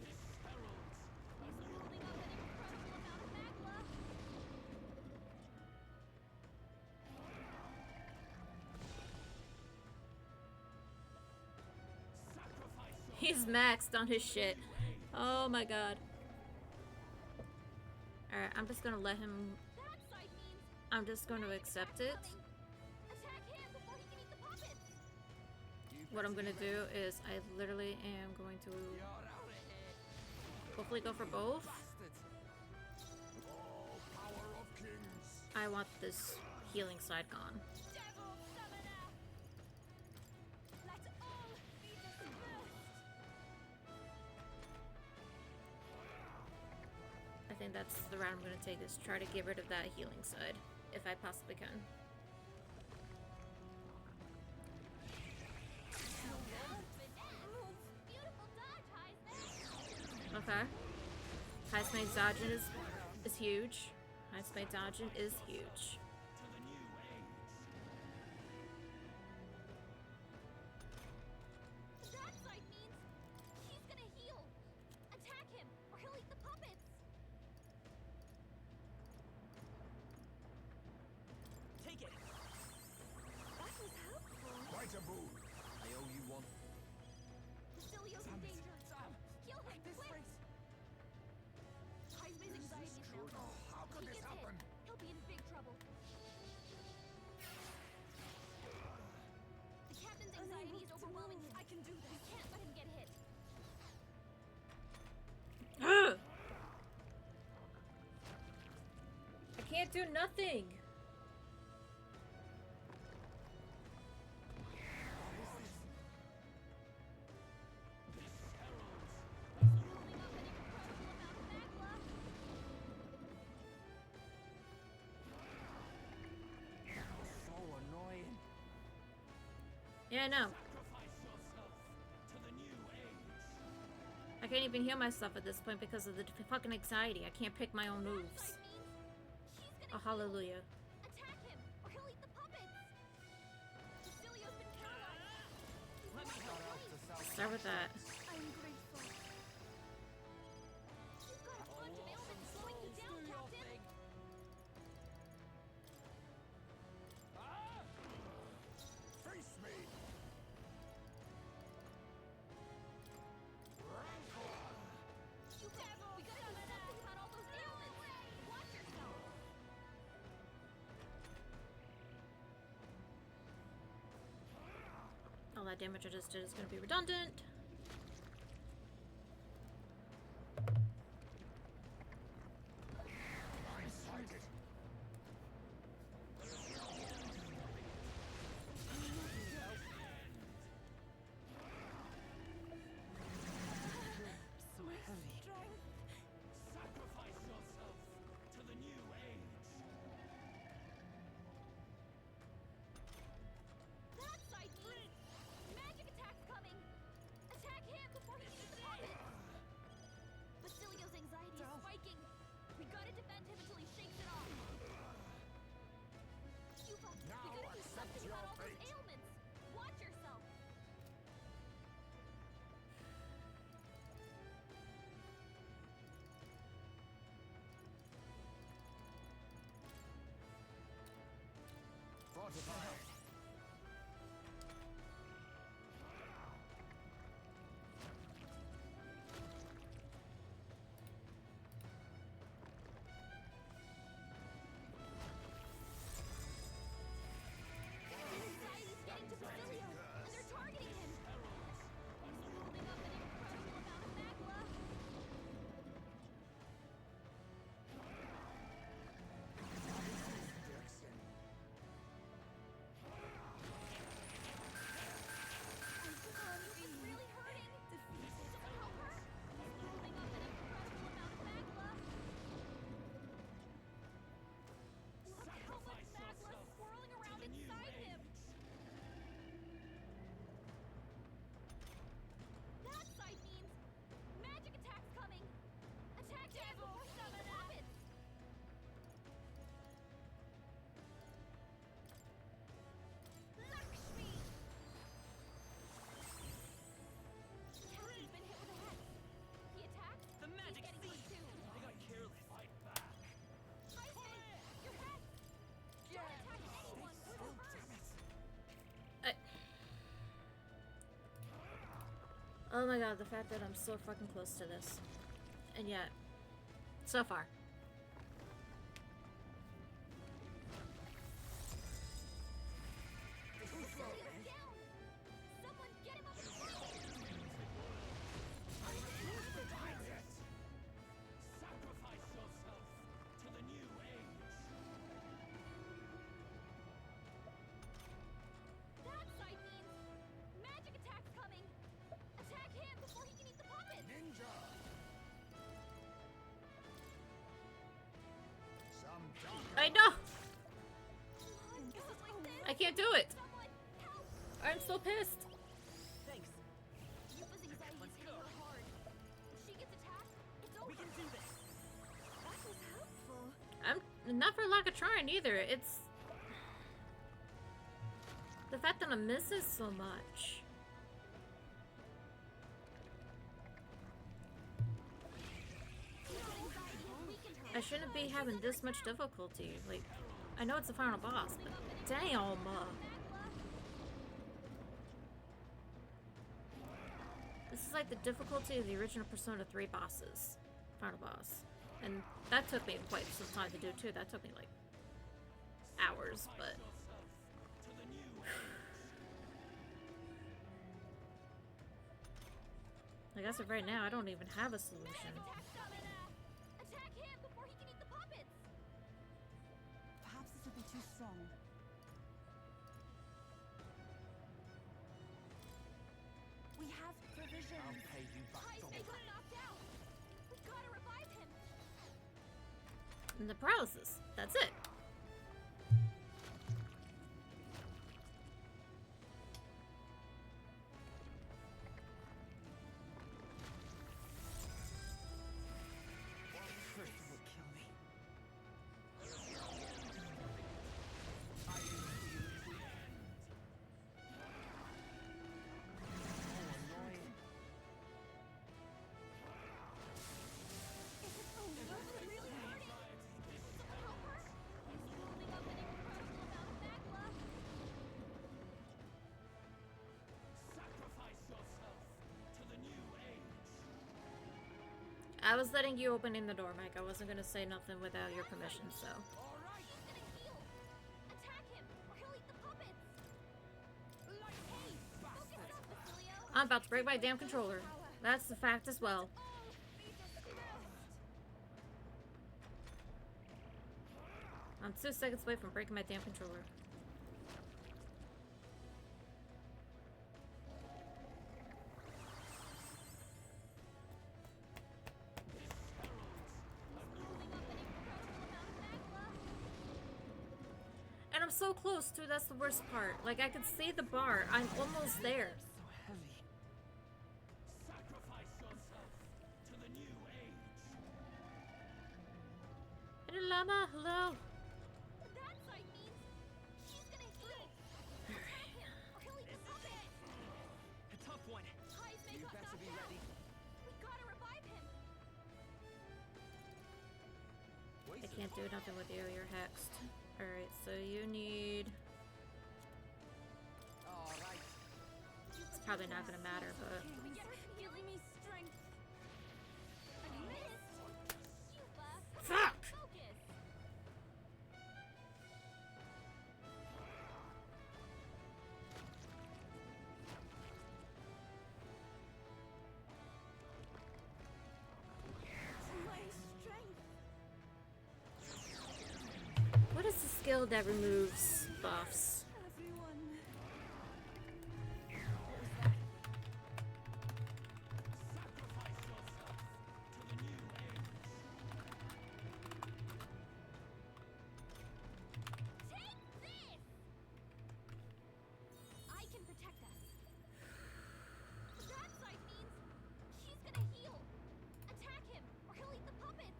This heralds He's holding up an incredible amount of magma. sacrifice yourself. He's maxed on his shit. Oh my god. Alright, I'm just gonna let him... That side means I'm just going to accept it. attack him before he can eat the puppets. What I'm gonna do is I literally am going to You're out of here, hopefully go for both. bastards. Oh, power of kings. I want this healing side gone. Devil summoner. Let all be dispersed. I think that's the route I'm gonna take, is try to get rid of that healing side, if I possibly can. Beautiful dodge, Heisman. Okay. Heisman dodging is huge. Heisman dodging is huge. To the new age. That side means he's gonna heal. Attack him, or he'll eat the puppets. Take it. That was helpful. Quite a boon. I owe you one. Basilio's in danger. Heal him, This quick. race. Heisman's anxiety is now low. How could He this gets hit, happen? he'll be in big trouble. The captain's anxiety is overwhelming him. I can do We this. can't let him get hit. Ugh! I can't do nothing. Holding up an incredible amount of magma. So annoying. Yeah, I know. Sacrifice yourself to the new I can't even heal myself at this point because of the fucking anxiety. I can't pick my own moves. Oh, hallelujah. Attack him, or he'll eat the puppets. Cecilio's been paralyzed. Let me help out. Start with that. I'm grateful. You've got a bunch of ailments slowing you down, Captain. Face me! You devil! We gotta do something about all those ailments. Watch yourself. All that damage I just did is going to be redundant. I'm sighted. Sacrifice yourself to the new age. That side means magic attack's coming. Attack him before he eats the puppets. Basilio's anxiety is spiking. We gotta defend him until he shakes it off. Cuba, we Now gotta do accept something your about all those fate. ailments. Watch yourself. Fortified. Anxiety's getting to Basilio, and they're targeting him. He's building up an incredible amount of magma. Jackson. He's really hurting. Someone help her. He's building up an incredible amount of magma. Look how much magma's swirling around inside him. That side means magic attack's coming. Attack him before he eats the puppets. Lakshmi! Captain's been hit with a hex. He attacked. The magic He's getting hurt too. I got careless. Fight back. Tyson, your hex. Don't attack anyone. We're hurt. Oh my god, the fact that I'm so fucking close to this. And yet, so far. Basilio's down. Someone get him up and fight. Sacrifice yourself to the new age. That side means magic attack's coming. Attack him before he can eat the puppets. Ninja! Some dark. I know! Is it like this? I can't do it! Someone help! I'm so pissed! Thanks. Yupa's anxiety's hitting her hard. If she gets attacked, it's over. We can do this. That was helpful. I'm not for lack of trying either. It's the fact that I miss it so much. Yupa's anxiety has weakened her. I shouldn't be having this much difficulty. Like, I know it's the final boss, but damn. This is like the difficulty of the original Persona 3 bosses. Final boss. And that took me quite some time to do too. That took me like hours, but To the new like as of right now, I don't even have a solution. Attack him before he can eat the puppets. Perhaps this will be too strong. We have provisions. I'll pay you back Tyson double. got knocked out. We gotta revive him. And the paralysis. That's it. I was letting you open in the door, Mike. I wasn't gonna say nothing without your permission, so. All right. He's gonna heal. Attack him, or he'll eat the puppets. Hey, focus up, Basilio. I'm about to break my damn controller. That's the fact as well. Oh, be dismissed. I'm 2 seconds away from breaking my damn controller. And I'm so close to, that's the worst part. Like, I can see the bar. I'm almost there. So heavy. Sacrifice yourself to the new age. Hey, llama, hello. That side means she's gonna heal. Attack him, or he'll eat the puppets. A tough one. Eyes may You got better be knocked out. ready. We gotta revive him. Wait I a can't do nothing with you, you're hexed. Alright, so you need... All right. It's probably not gonna matter, but... Yes, giving me strength. I missed. Cuba, Fuck! focus. My strength. What is the skill that removes buffs? Everyone. Sacrifice yourself to the new age. Take this. I can protect us. That side means she's gonna heal. Attack him, or he'll eat the puppets.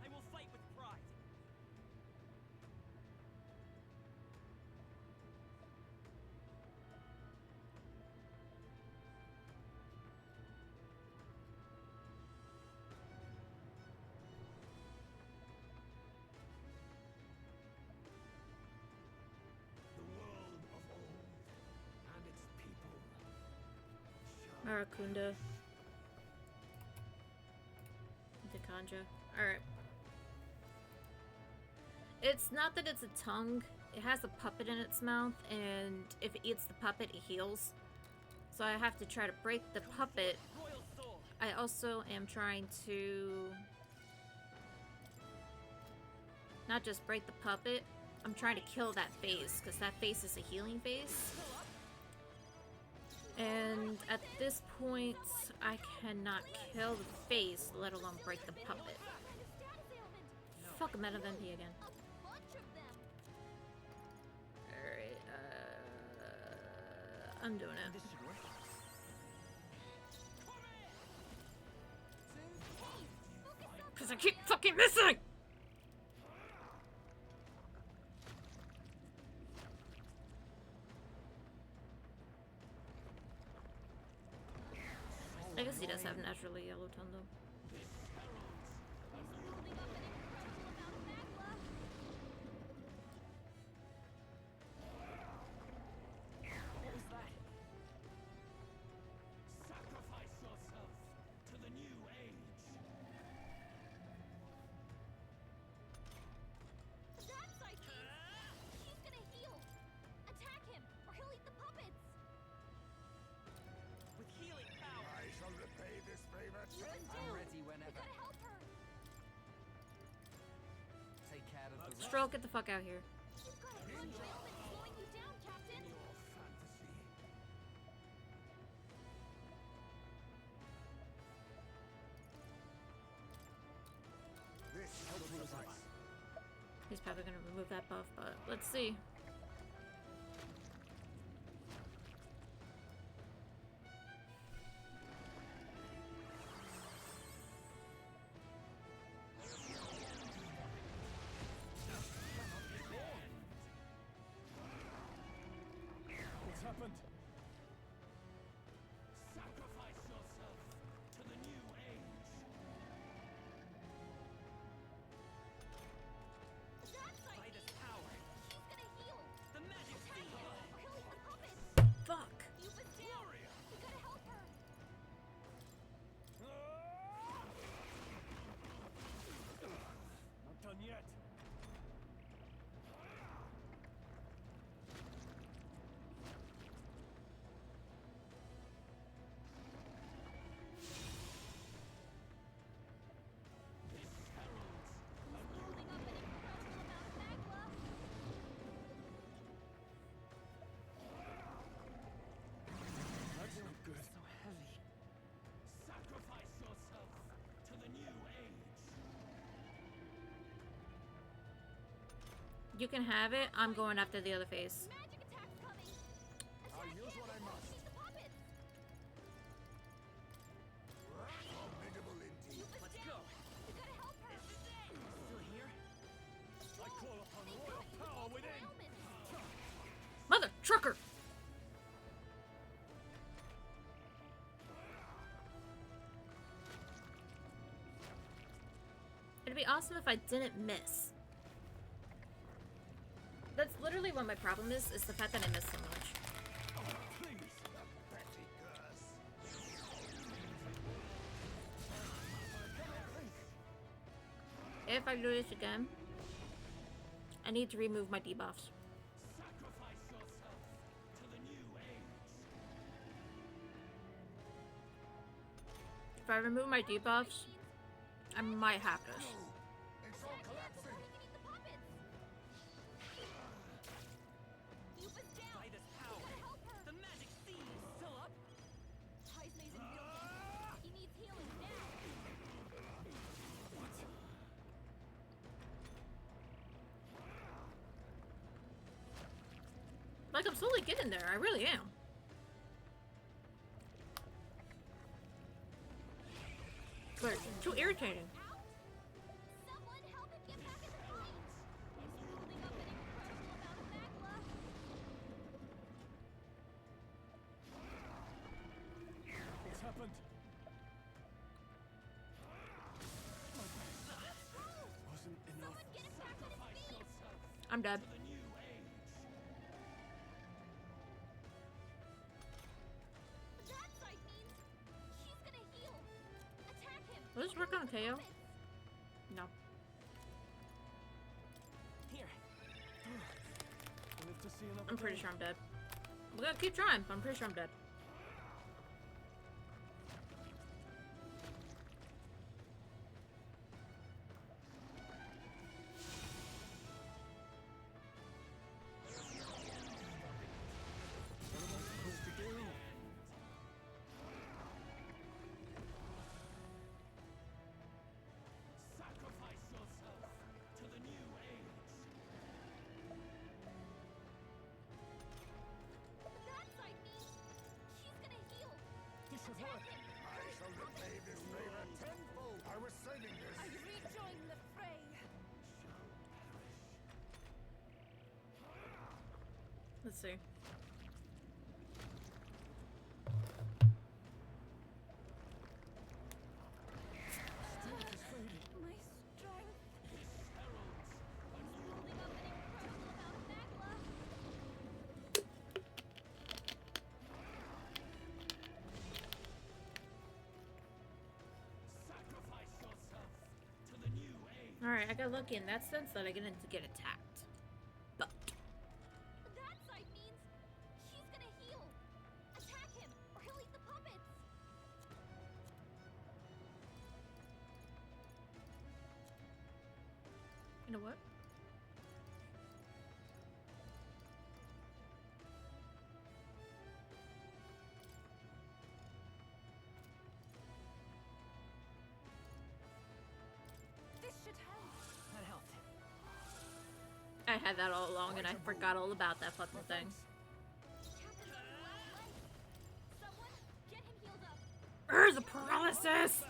I will fight with pride. The world of old and its people shall Marakunda. Dekanja. Alright. It's not that it's a tongue. It has a puppet in its mouth, and if it eats the puppet, it heals. So I have to try to break the puppet. Royal sword. I also am trying to... not just break the puppet. I'm trying to kill that face, because that face is a healing face. And at this point, I cannot kill the face, let alone break the puppet. What kind of status ailment? Fuck Meta MP again. A bunch of them. Alright, I'm doing it. This should work. Hey, focus up. Because I keep fucking missing! I guess he does have naturally yellow tongue though. He's building up an incredible amount of magma. What was that? sacrifice yourself to the new age. That side means he's gonna heal. Attack him, or he'll eat the puppets. With healing power. I shall repay this favor You can tenfold. do. I'm ready We whenever. gotta help her. Take care of the rest. Stroll, get the fuck out here. You've got a bunch of ailments slowing you down, Captain. In your fantasy, This should suffice. He's probably gonna remove that buff, but let's see. What's happened? sacrifice yourself to the new age. the new age. You can have it. I'm going after the other face. Magic attack's coming! I'll use what I must. Use the puppets! Formidable indeed. Let's go. You gotta help her! Still here? I call upon royal power within. Mother trucker! It'd be awesome if I didn't miss. That's literally what my problem is the fact that I miss so much. Please. Petty curse. If I do this again, I need to remove my debuffs. Sacrifice yourself to the new age. If I remove my debuffs, I might have this. It's all collapsing. The puppets! Yuba's down! By this You power, gotta help her! the magic seed is still up. Heismay's in real danger. He needs healing now! Like, I'm slowly getting there. I really am. But it's too irritating. Out? Someone help him get back in the fight! He's building up an incredible amount of magma! What's happened? Wasn't enough. Someone get him back on his feet! I'm dead. The new age. That sight means he's gonna heal! Attack him! Will this work on KO? Puppets! No. Here. Live to see another I'm pretty day. sure I'm dead. We're gonna keep trying, but I'm pretty sure I'm dead. What am I supposed to do? Sacrifice yourself to the new age. That sight means he's gonna heal! This should Attack work. him! I shall repay this favor tenfold. I was saving this. I rejoin the fray. Let's see. Strength is fading. My strength. Building up an incredible amount of magma! Sacrifice yourself to the new age. Alright, I got lucky in that sense that I didn't get attacked. But That sight means he's gonna heal! Attack him, or he'll eat the puppets! you know what? This should help. That helped. I had that all along and I forgot all about that fucking thing. Captain's on his last legs! Someone, get him healed up! The paralysis!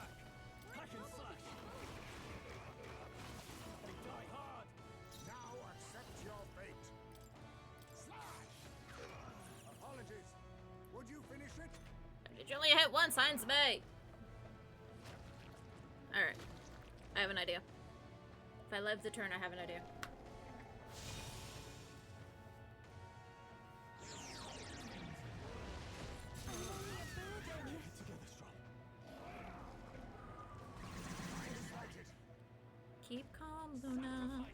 Hack and slash. They die hard. Now accept your fate. Slash. Apologies. Would you finish it? Did you only hit one? Signs me. Alright. I have an idea. If I live the turn, I have an idea. Get together strong. Excited. Keep calm, Luna.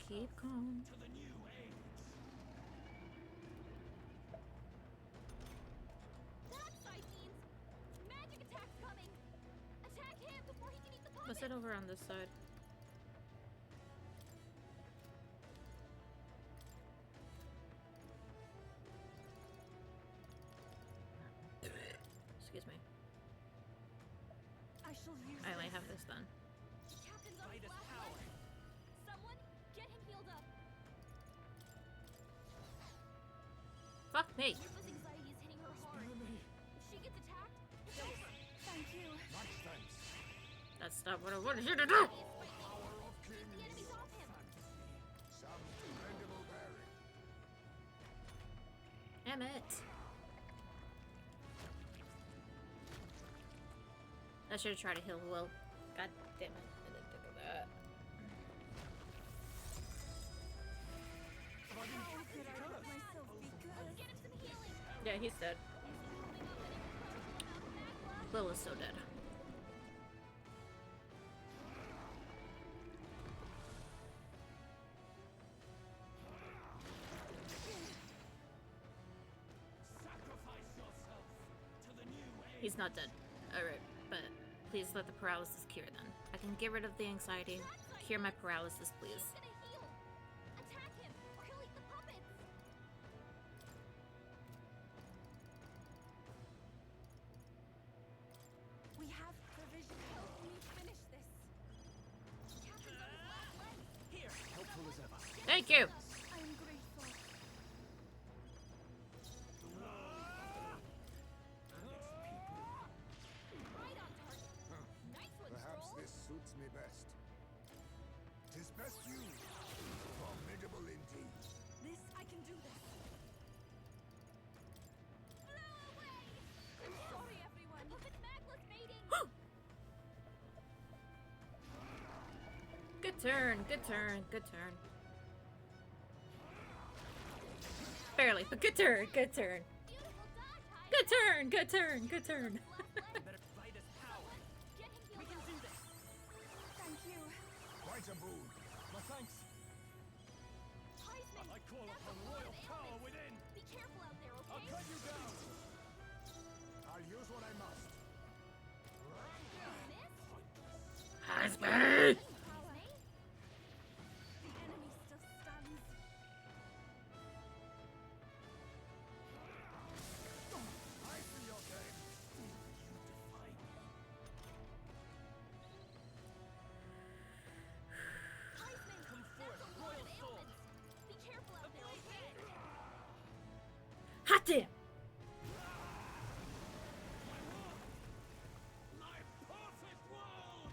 Keep calm. To the new age. That sight means magic attack's coming! Attack him before he can eat the puppets! Let's head over on this side. I Excuse me. shall use I only this. have this done. The captain's on his Midas last power. leg. Someone, get him healed up. Fuck me. Lipa's anxiety is hitting her hard. If she gets attacked, it's over. Thank you. Much thanks. That's not what I wanted you to do. He is frightening. Power of The kings. enemy's off him. Some commendable bearing. Damn it. I should have tried to heal Will. God damn it. I didn't think of that. How could I let myself be cursed? Get him some healing. Yeah, he's dead. He's holding up an encroachment of Magla. Will is so dead. Sacrifice yourself to the new age. He's not dead. Alright, but please let the paralysis cure then. I can get rid of the anxiety. Cure my paralysis, please. He's gonna heal. Attack him, or he'll eat the puppets. We have provision. Help me finish this. The captain's on his last leg. Here, helpful as ever. Thank you! I am grateful. Right on target. Nice one, Perhaps Troll. this suits me best. 'Tis best used. Formidable indeed. This, I can do this. Blow away! Sorry, everyone. The puppet's Magla's mating. Good turn, good turn, good turn. Barely, but good turn, good turn. Beautiful dodge, Hyde. Good turn, good turn, good turn. Better Midas power. Get him We healed can up. do this. Thank you. Quite a boon. My thanks. Heisman, I call that's upon a lot royal of power ailments. within. Be careful out there, I'll okay? cut you down. I'll use what I must. Miss? Hasbee! Power. The enemy still stands. I see your game. Heisman, Come that's forth, a lot royal of soul. ailments. Be careful out there, okay? Hot damn! My perfect world.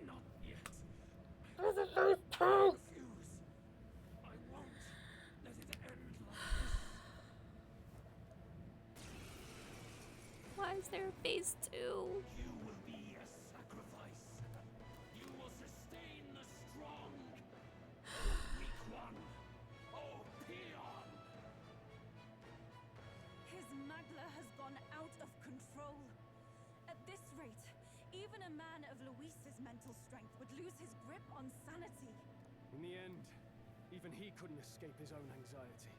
Not yet. I refuse. I won't let it end like this. Why is there a phase 2? You will be a sacrifice. You will sustain the strong. Weak one. Oh, peon. His Magla has gone out of control. At this rate, even a man of Luis's mental strength would lose his grip on sanity. In the end, even he couldn't escape his own anxiety.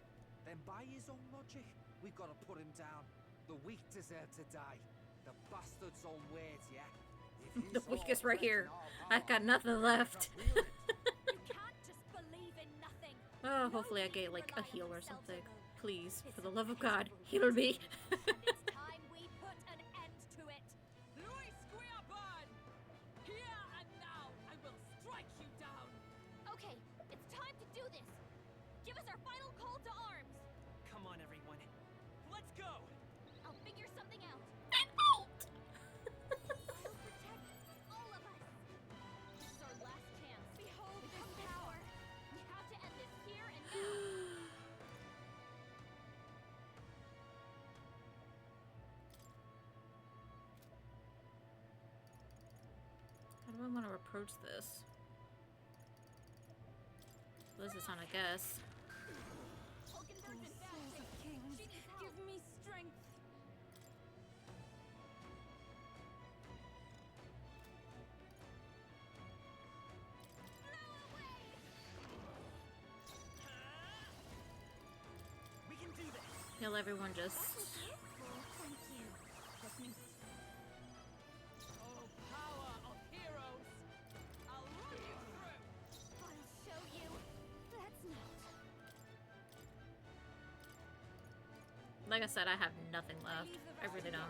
Then by his own logic, we've got to put him down. The weak deserve to die. The bastard's own words, yeah? If he The saw weakest right threat in here. our I've got power, nothing he left. would not wield it. You can't just believe in nothing. Oh, hopefully I Nobody get can like a rely on heal or themselves something. alone. Please, It's for the love of impossible God, to heal me. And it's time we put an end to it. Louis Squeerburn! Here and now, I will strike you down! Okay, it's time to do this. Give us our final call to arms. Come on, everyone. Let's go. I'll figure something out. I'll protect all of us. This is our last chance. Behold this power. We have to end this here and now. How do I want to approach this? This is on, I guess. Hulkenberg's in bad Souls shape. of kings, She needs help. give me strength. Blow away! We can do this. Heal everyone just. Thank you. Let me. Oh, power of heroes! I'll run you through! I'll show you. That's not. Like I said, I have nothing left. I really don't.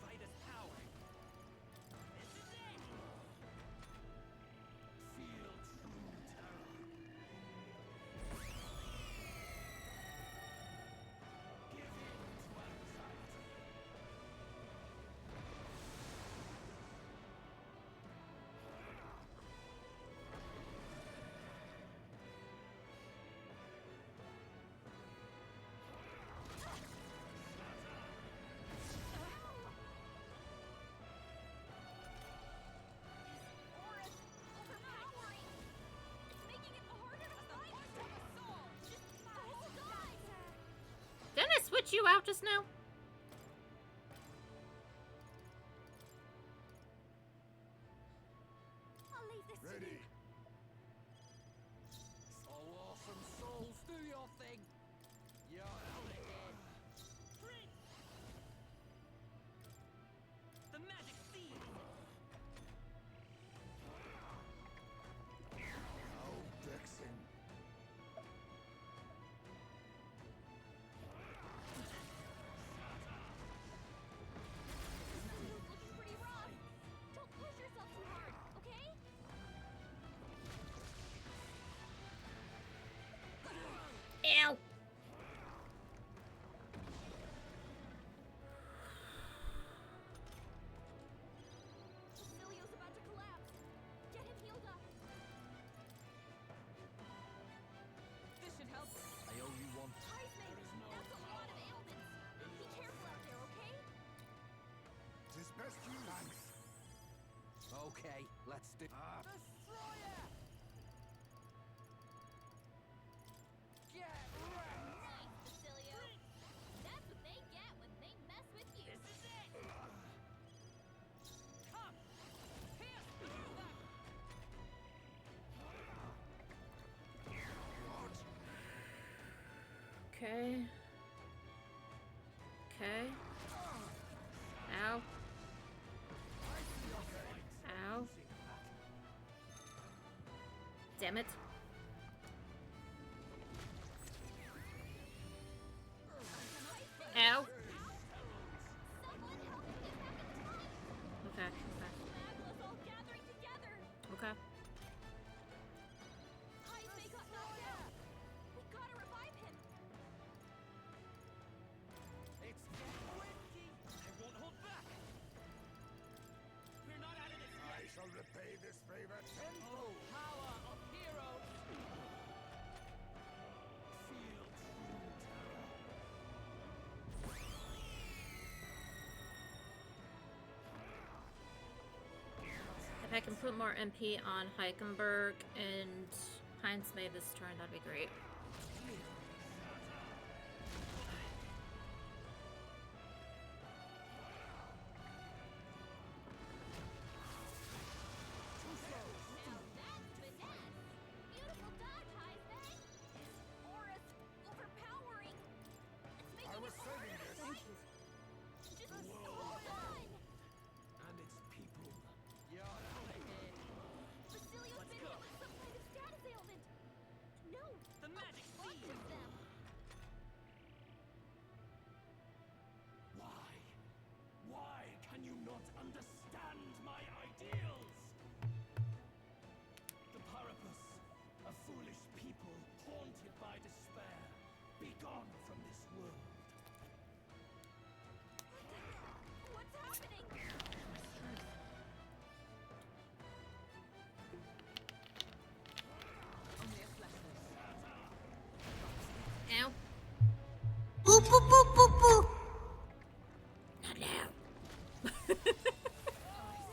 Vader's power. This is it. Feel true terror. Give in to anxiety. Overpowering! It's making it harder to fight! Just hold on! Didn't I switch you out just now? I'll leave this to Ready. you. So awesome souls, do your thing. You're out of here. Prince! The magic seed! Now, Dexin. Lucio's looking pretty rough. Don't push yourself too hard, okay? Ew. Lucio's about to collapse. Get him healed up. This should help. I owe you one. Heisman, that's a lot of ailments. Be careful out there, okay? Tis best you. Thanks. Okay, let's do. Destroyer! Get wrecked! Nice, Basilio. That's what they get when they mess with you. This is it! Come! Pierce through them! Okay. Okay. Ow. Ow. Damn it. Ow. Okay. Magma's all gathering together. Okay. Heisman got knocked out. We gotta revive him. It's risky! I won't hold back! We're not out of this I yet! shall repay this favor Oh, tenfold. power of heroes! Feel true terror. If I can put more MP on Heikenberg and Heinz May this turn, that'd be great. Now that's finesse. Beautiful dodge, Heisman. His aura's overpowering. It's making I was it harder saving to this. fight. Just hold on. And its people. You're out of here. Basilio's been hit with some kind of status ailment. No, The magic bunch seed! of them. Why? Why can you not understand my ideals? The Parapus, a foolish people haunted by despair. Be gone from this world. What's happening? Only a fleshless. Ow. Boop, boop, boop, boop, boop. Not now. Is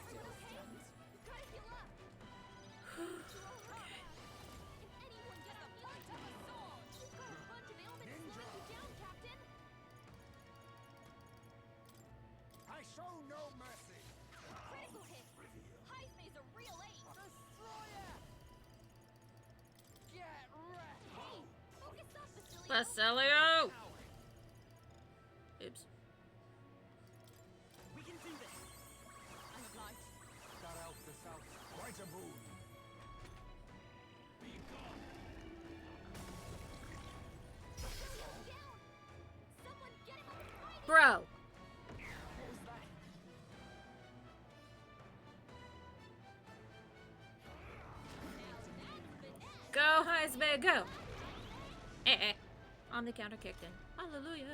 everyone okay? We've gotta heal up. You're all right. If anyone gets a healing to us all, you've got a bunch of ailments slowing you down, Captain. I show no mercy. Critical hit. Heisman's a real ace. Destroyer! Get wrecked! Hey, focus up, Basilio. Basilio! Oops. We can do this. I have light. That helped us out Go high as may go. On the counter kicked in. Hallelujah.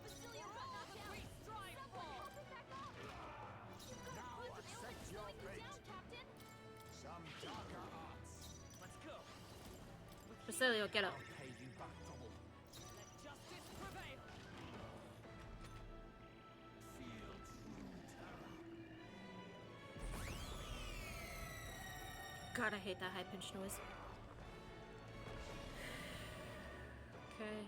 Basilio got knocked down. Someone help him back up. Now accept your Slowing you fate. down, Captain. Some darker arts. Let's go. Basilio, get up. I'll pay you back double. Let justice prevail. Feel true terror. God, I hate that high pitched noise. Okay.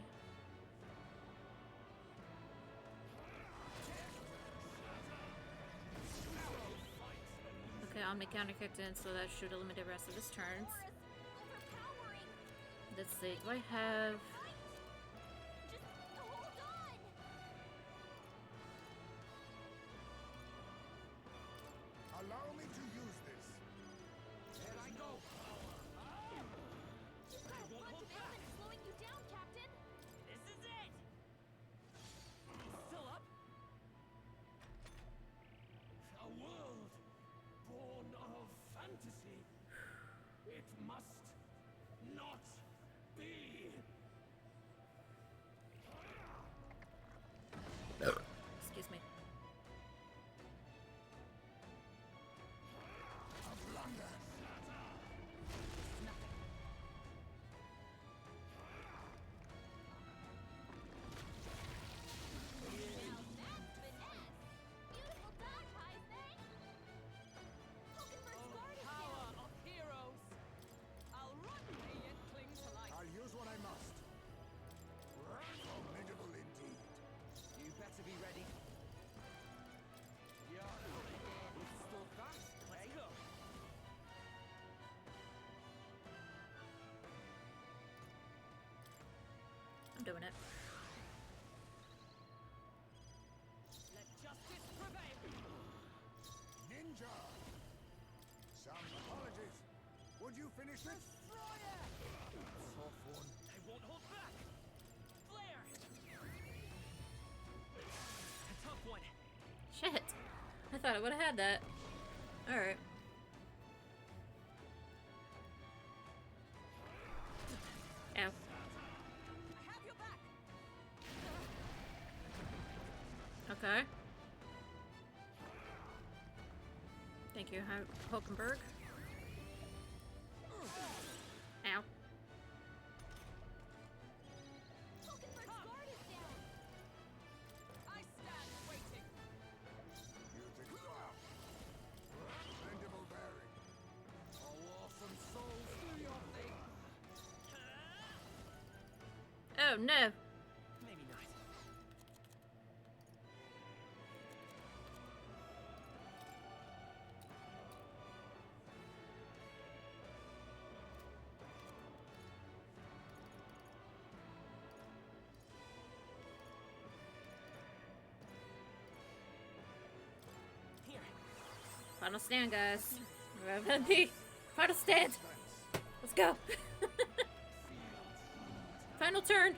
Okay, Omni counter kicked in, so that should eliminate the rest of his turns. Boris, overpowering. Let's see, do I have... Just hold on. Allow me to use this. Here I go. You've got a bunch of ailments slowing you down, Captain. This is it. Still up? A world born of fantasy. It must not be. Excuse me. Beautiful dog, Heisman. Looking for Spartus Power down. of heroes. I'll run me yet cling to life. I'll use what I must. Formidable indeed. You better be ready. You're withstood that. Let's go. I'm doing it. Let justice prevail. Ninja! Some apologies. Would you finish it? Tough one. I won't hold back. Flare. A tough one. Shit. I thought I would have had that. Alright. Ow. I have your back. Okay. Thank you, Hulkenberg. Ow. Looking for Spartus down. I stand waiting. You think well. Mandible bearing. Oh, awesome souls, do your thing. Oh no. Maybe not. Here. Final stand, guys. Revenant. Final stand. Let's go. Final turn.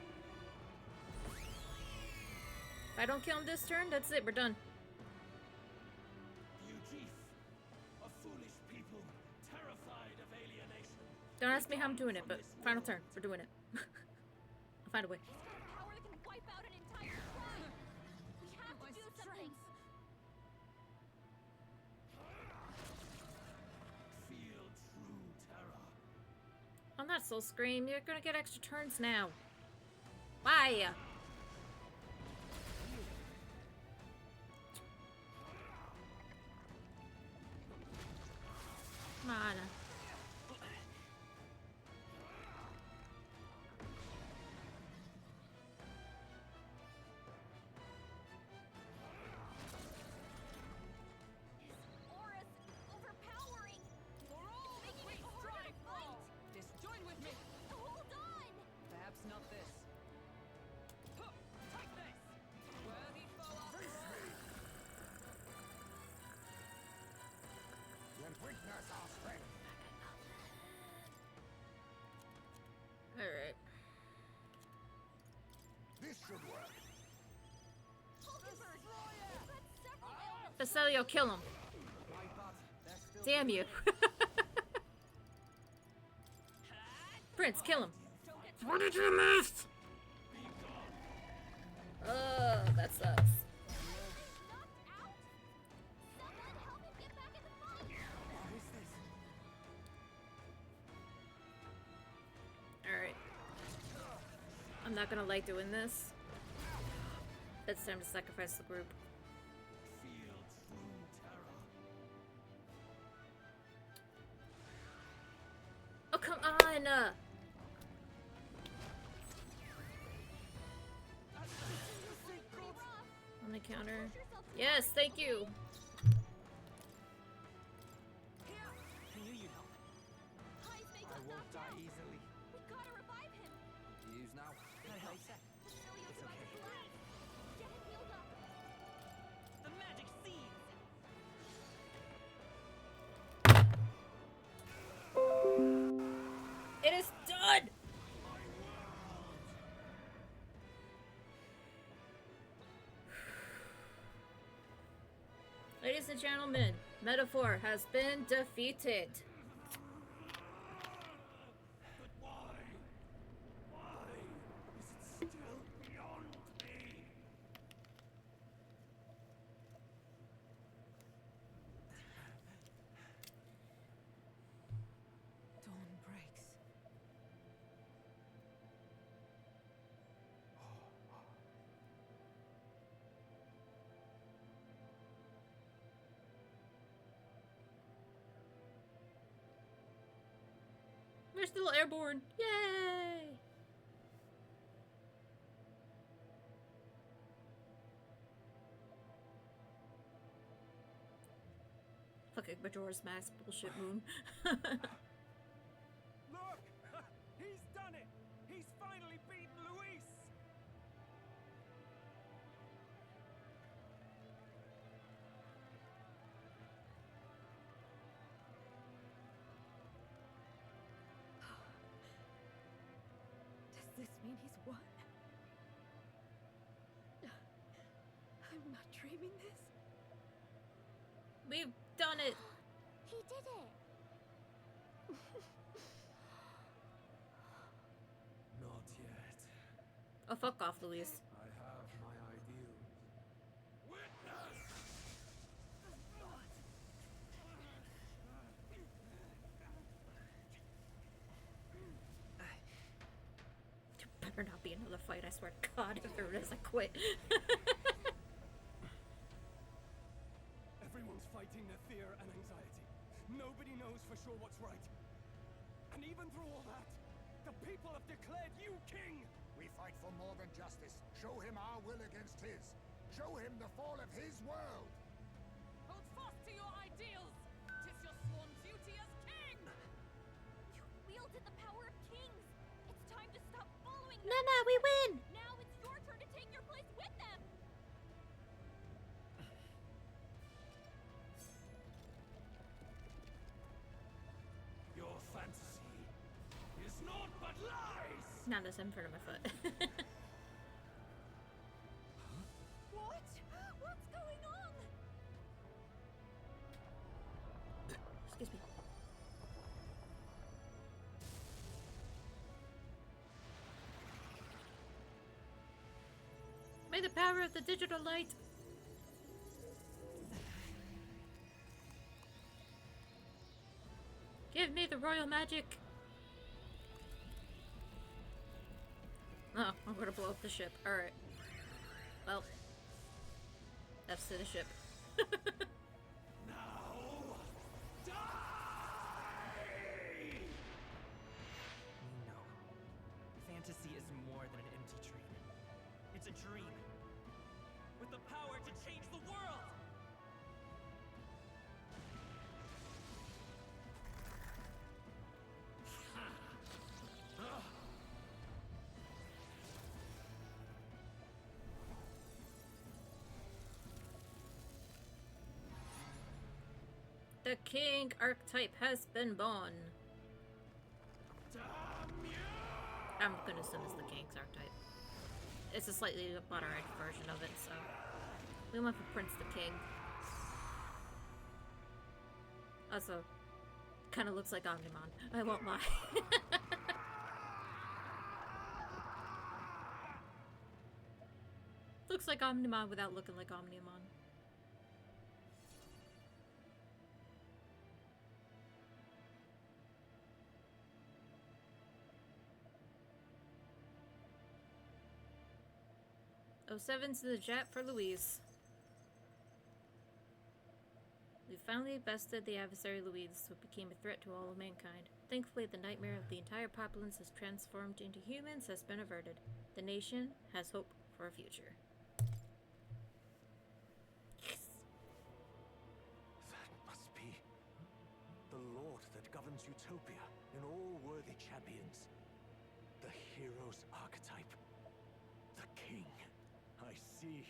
If I don't kill him this turn, that's it. We're done. You chief, a foolish people, terrified of alienation. Don't ask me how I'm doing it, but final turn. We're doing it. I'll find a way. He's got a power that can wipe out an entire tribe. We have to do something. Feel true terror. On that soul scream, you're gonna get extra turns now. Why? Come on. Aura's overpowering. For all that Making we it harder strive to for. fight. Disjoin with me. Hold on. Perhaps not this. Huh, take this. Worthy foe after all. Then witness our strength. Alright. This should work. Hulkenberg. You've got several ailments. Basilio, kill him. My bad. They're still Damn you. Prince, kill him. What did you miss? Oh, that sucks. Knocked out? Someone help him get back in the fight! What is this? Alright. I'm not gonna like doing this. It's time to sacrifice the group. Feel true terror. Oh, come on! On the counter. Yes, thank you! I knew you'd help. High's mate I got won't knocked die out. easily. We gotta revive him. Use now. That helps. The Cilios might have collapsed. Get him healed up. The magic seeds! It is done! Ladies and gentlemen, Metaphor has been defeated. But why? Why is it still beyond me? Dawn breaks. We're still airborne. Yay! Fucking Majora's Mask bullshit moon. Look! He's done it! He's finally beaten Luis! Does this mean he's won? I'm not dreaming this. We've done it. He did it. Not yet. Oh, fuck off, Louise. I have my ideals. There better not be another fight, I swear to God. If there is, I quit. Everyone's fighting their fear and anxiety. Nobody knows for sure what's right. And even through all that, the people have declared you king! We fight for more than justice. Show him our will against his. Show him the fall of his world. Hold fast to your ideals! 'Tis your sworn duty as king! You wielded the power of kings. It's time to stop following them. Nana, we win! Now it's your turn to take your place with them. Your fantasy is naught but lies! Nana's in front of my foot. What? What's going on? Excuse me. May the power of the digital light. Give me the royal magic. Oh, I'm gonna blow up the ship. Alright. Well. That's to the ship. Now, die! No. Fantasy is more than an empty dream. It's a dream. With the power to change the world! The king archetype has been born. Damn you! I'm gonna assume it's the king's archetype. It's a slightly modernized version of it, so we went for Prince the King. Also, kind of looks like Omnimon. I won't lie. looks like Omnimon without looking like Omnimon. Oh, 7's to the jet for Louise. We finally bested the adversary Louise, who became a threat to all of mankind. Thankfully, the nightmare of the entire populace has transformed into humans has been averted. The nation has hope for a future. Yes! That must be the Lord that governs Utopia in all worthy champions. The hero's archetype. The king. I see.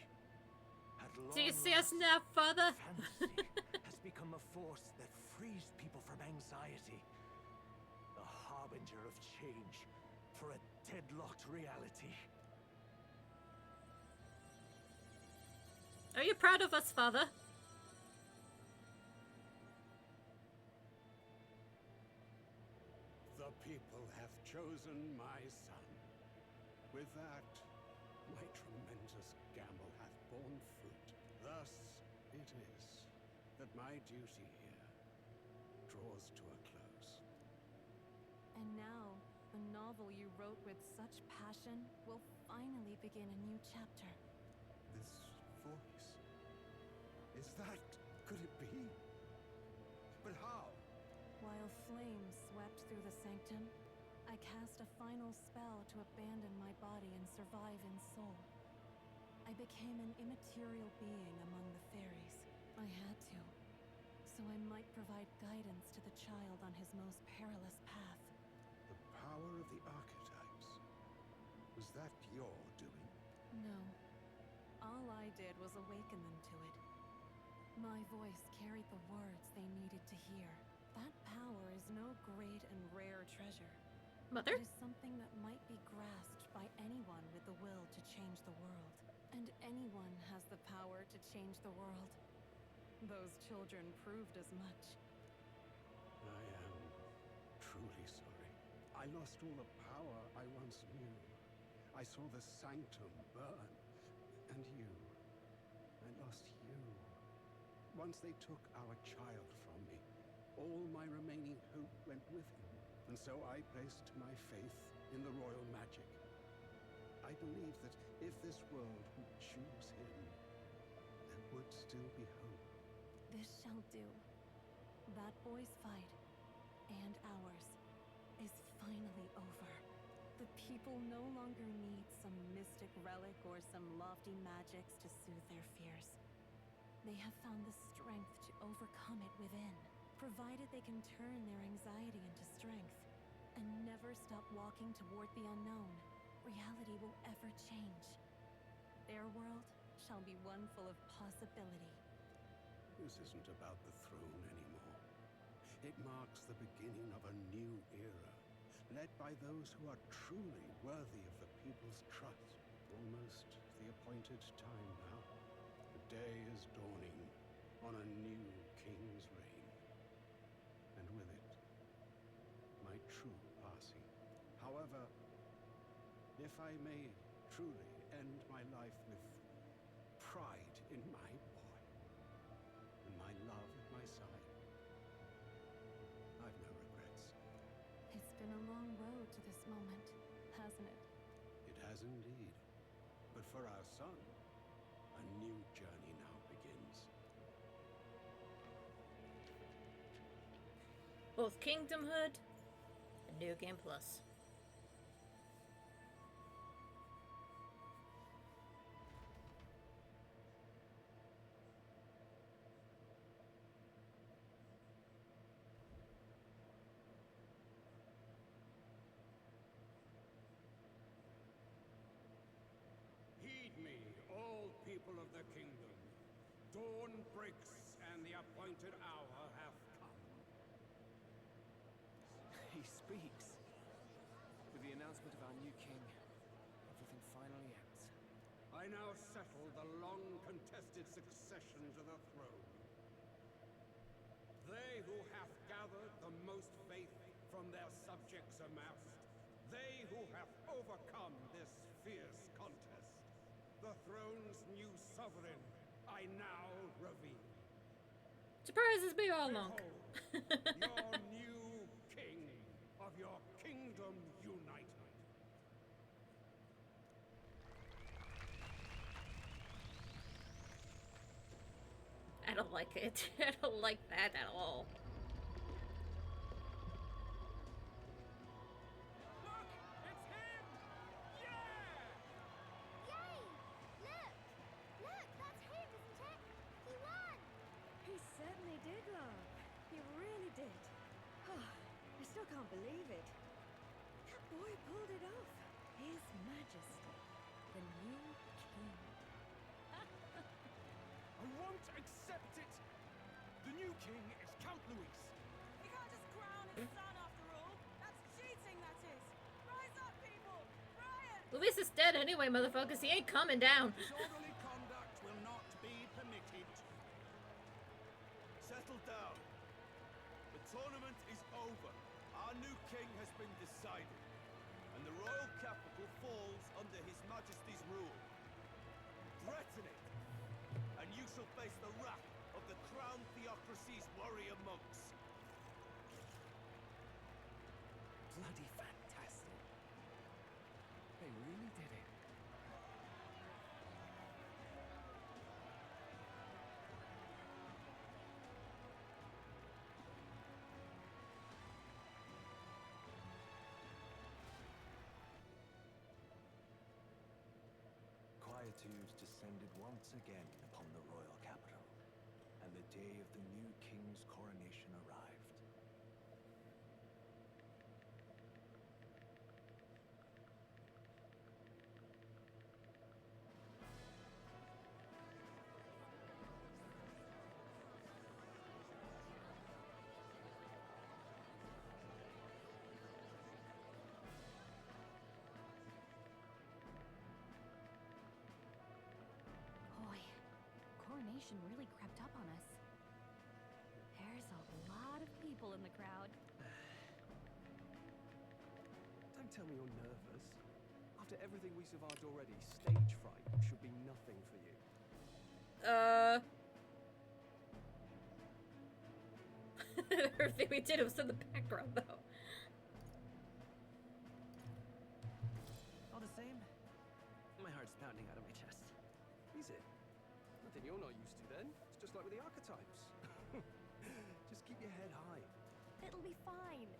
At long Do you see us last, now, Father? fantasy has become a force that frees people from anxiety. A harbinger of change for a deadlocked reality. Are you proud of us, Father? The people have chosen my son. With that, my tremendous gamble hath borne fruit. Thus it is that my duty here draws to a close. And now, the novel you wrote with such passion will finally begin a new chapter. This voice. Is that... could it be? But how? While flames swept through the sanctum, I cast a final spell to abandon my body and survive in soul. I became an immaterial being among the fairies. I had to, so I might provide guidance to the child on his most perilous path. The power of the archetypes. Was that your doing? No. All I did was awaken them to it. My voice carried the words they needed to hear. That power is no great and rare treasure. Mother? It is something that might be grasped by anyone with the will to change the world. And anyone has the power to change the world. Those children proved as much. I am truly sorry. I lost all the power I once knew. I saw the sanctum burn. And you. I lost you. Once they took our child from me, all my remaining hope went with him. And so I placed my faith in the royal magic. I believed that if this world would choose him, there would still be hope. This shall do. That boy's fight, and ours, is finally over. The people no longer need some mystic relic or some lofty magics to soothe their fears. They have found the strength to overcome it within, provided they can turn their anxiety into strength and never stop walking toward the unknown. Reality will ever change. Their world shall be one full of possibility. This isn't about the throne anymore. It marks the beginning of a new era, led by those who are truly worthy of the people's trust. Almost the appointed time now. The day is dawning on a new king's reign. And with it, my true passing. However, if I may truly end my life with pride in my boy, and my love at my side, I've no regrets. It's been a long road to this moment, hasn't it? It has indeed. But for our son, a new journey now begins. Both Kingdomhood and New Game Plus. Heed me, all people of the kingdom. Dawn breaks, and the appointed hour hath come. He speaks. With the announcement of our new king, everything finally ends. I now settle the long-contested succession to the throne. They who have gathered the most faith from their subjects amassed, they who have overcome this fierce contest, The throne's new sovereign, I now reveal. Surprises me all along. Behold, your new king of your kingdom united. I don't like it. I don't like that at all. Look! It's him! Yeah! Yay! Look! Look, that's him, isn't it? He won! He certainly did, love. He really did. I still can't believe it. That boy pulled it off. His Majesty, the new king. I won't accept it! The new king is Count Luis. You can't just crown his son after all. That's cheating, that is. Rise up, people! Riot! Luis is dead anyway, motherfuckers. He ain't coming down. Disorderly conduct will not be permitted. Settle down. The tournament is over. Our new king has been decided, and the royal capital falls under His Majesty's rule. Threaten it, and you shall face the wrath of the Crown Theocracy's warrior monks. Bloody fantastic. They really did it. Quietude descended once again upon the royal capital, and the day of the new king's coronation arrived. Boy, coronation really crept up on us. There's a lot of people in the crowd. Don't tell me you're nervous. After everything we survived already, stage fright should be nothing for you. Everything we did was in the background, though. All the same, my heart's pounding out of my chest. Is it? Nothing you're not used to then. It's just like with the archetypes. Just keep your head high. It'll be fine.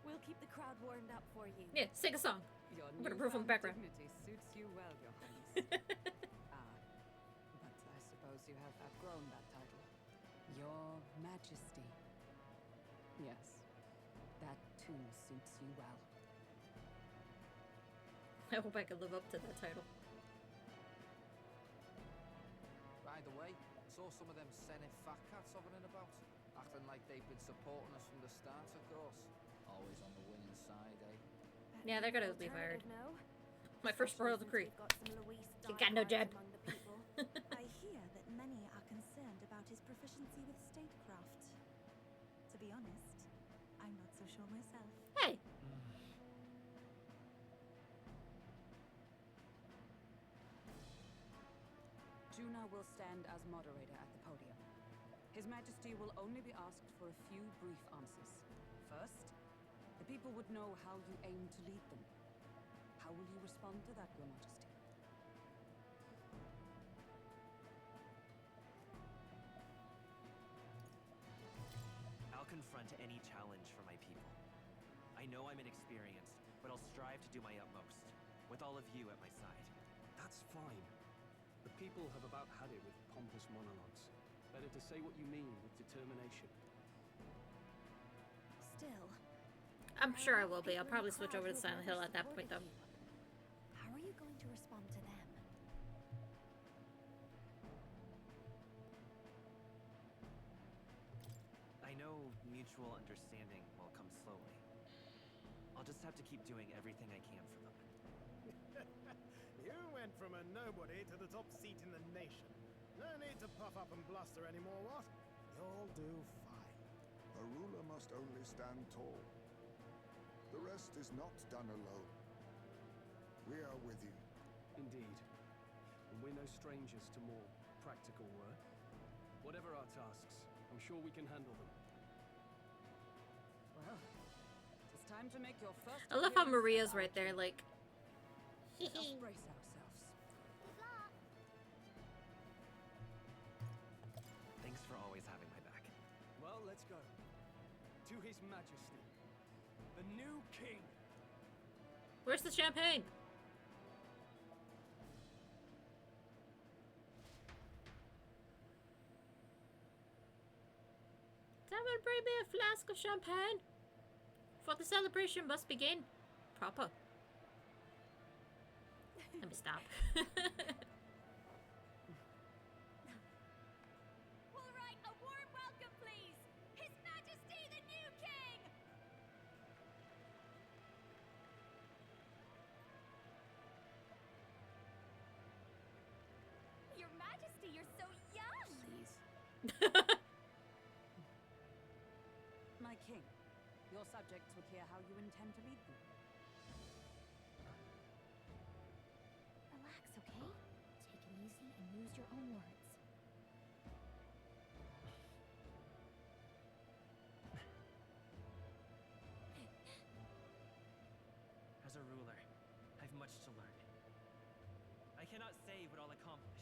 We'll keep the crowd warmed up for you. Yeah, sing a song. Your I'm gonna prove from the background. dignity suits you well, Your Highness. But I suppose you have outgrown that title. Your Majesty. Yes, that too suits you well. I hope I can live up to that title. By the way, saw some of them Senate fat cats hovering about, acting like they've been supporting us from the start, of course. Always on the winning side, eh? Yeah, they're gonna be fired. No? My first royal decree. We've got some Luis You got no diehards jab. among the people. I hear that many are concerned about his proficiency with statecraft. To be honest, I'm not so sure myself. Hey! Juna will stand as moderator at the podium. His Majesty will only be asked for a few brief answers. First, the people would know how you aim to lead them. How will you respond to that, Your Majesty? I'll confront any challenge for my people. I know I'm inexperienced, but I'll strive to do my utmost, with all of you at my side. That's fine. The people have about had it with pompous monologues. Better to say what you mean with determination. Still, I'm sure I will be. I'll probably switch over to Silent Hill at that point, though. how are you going to respond to them? I know mutual understanding will come slowly. I'll just have to keep doing everything I can for them. You went from a nobody to the top seat in the nation. No need to puff up and bluster anymore, what? You'll do fine. A ruler must only stand tall. The rest is not done alone. We are with you. Indeed. And We're no strangers to more practical work. Whatever our tasks, I'm sure we can handle them. Well, it's time to make your first. I love how appearance Maria's at our right there, king. like. Let us brace ourselves. Good luck. Thanks for always having my back. Well, let's go. To His Majesty, the new king. Where's the champagne? Someone bring me a flask of champagne. For the celebration must begin. Proper. Let me stop. All right, a warm welcome, please. His Majesty, the new king. Your Majesty, you're so young. My king, your subjects would hear how you intend to lead them. Relax, okay? Take it easy and use your own words. As a ruler, I've much to learn. I cannot say what I'll accomplish.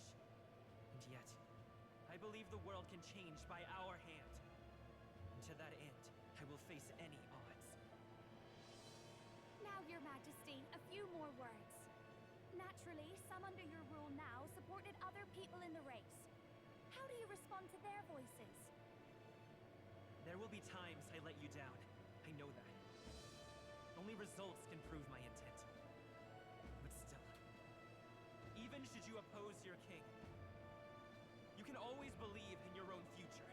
And yet, I believe the world can change by our hand. And to that end, I will face any odds. Now, Your Majesty, a few more words. Naturally, some under your rule now supported other people in the race. How do you respond to their voices? There will be times I let you down. I know that. Only results can prove my intent. But still, even should you oppose your king, you can always believe in your own future.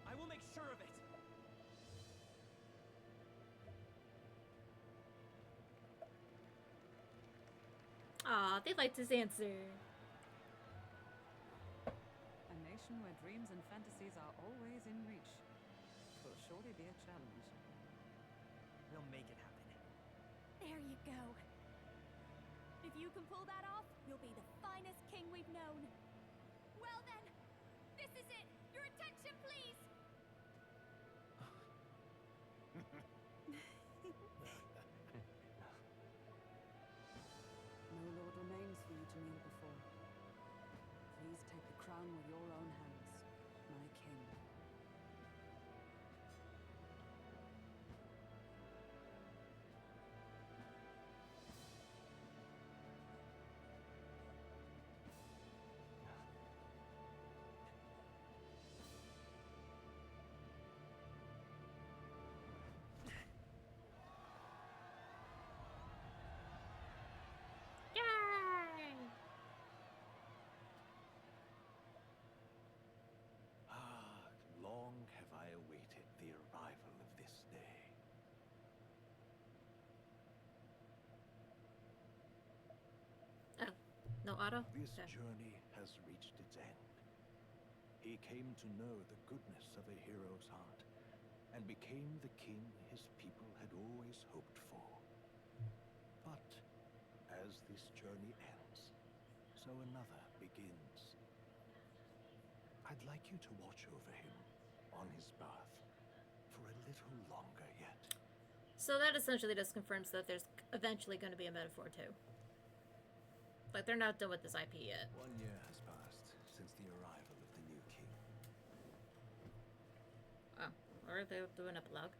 I will make sure of it. Aw, they liked his answer. A nation where dreams and fantasies are always in reach will surely be a challenge. We'll make it happen. There you go. If you can pull that off, you'll be the finest king we've known. Well then, this is it. Your attention, please. No lord remains for you to kneel before. Please take the crown with your own hands, my king. Yay! Long have I awaited the arrival of this day. Oh, no auto? This Okay. journey has reached its end. He came to know the goodness of a hero's heart, and became the king his people had always hoped for. But as this journey ends, so another begins. I'd like you to watch over him on his path for a little longer yet. So that essentially just confirms that there's eventually going to be a Metaphor too. Like, they're not done with this IP yet. 1 year has passed since the arrival of the new king. Oh, or they'll do an epilogue.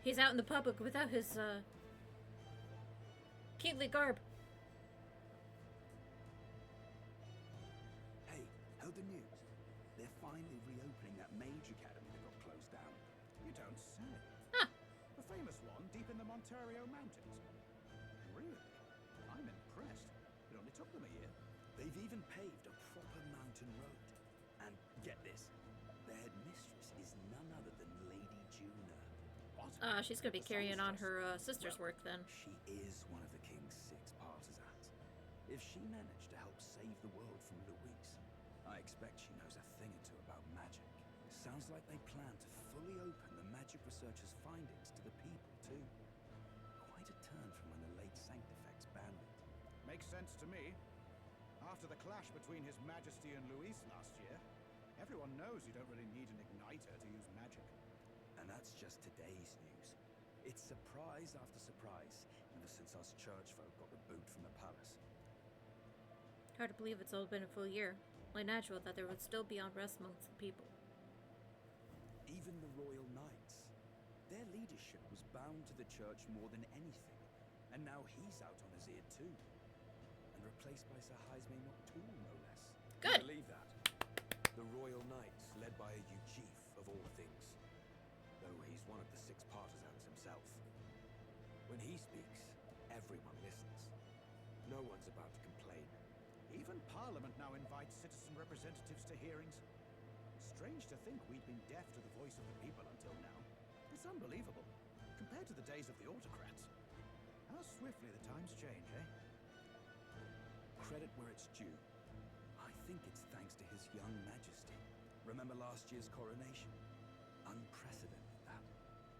He's out in the public without his, kingly garb. Hey, heard the news? They're finally reopening that mage academy that got closed down. You don't say. Huh. The famous one deep in the Montario Mountains. Really? I'm impressed. It only took them a year. They've even paved a proper mountain road. And get this, their headmistress is none other than Lady Juna. What? She's gonna be carrying on her, sister's work then. She is one of the king's 6 partisans. If she managed to help save the world from Luis, I expect she knows a thing Sounds like they plan to fully open the magic researchers' findings to the people, too. Quite a turn from when the late Sanctifex banned it. Makes sense to me. After the clash between His Majesty and Luis last year, everyone knows you don't really need an igniter to use magic. And that's just today's news. It's surprise after surprise, ever since us church folk got the boot from the palace. Hard to believe it's all been a full year. Only natural that there would still be unrest amongst the people. Even the royal knights. Their leadership was bound to the church more than anything, and now he's out on his ear too. And replaced by Sir Jaime Noctul, no less. Good. Believe that. The royal knights, led by a Uchief of all things. Though he's one of the 6 partisans himself. When he speaks, everyone listens. No one's about to complain. Even Parliament now invites citizen representatives to hearings. Strange to think we'd been deaf to the voice of the people until now. It's unbelievable, compared to the days of the autocrats. How swiftly the times change, eh? Credit where it's due. I think it's thanks to His young Majesty. Remember last year's coronation? Unprecedented, that.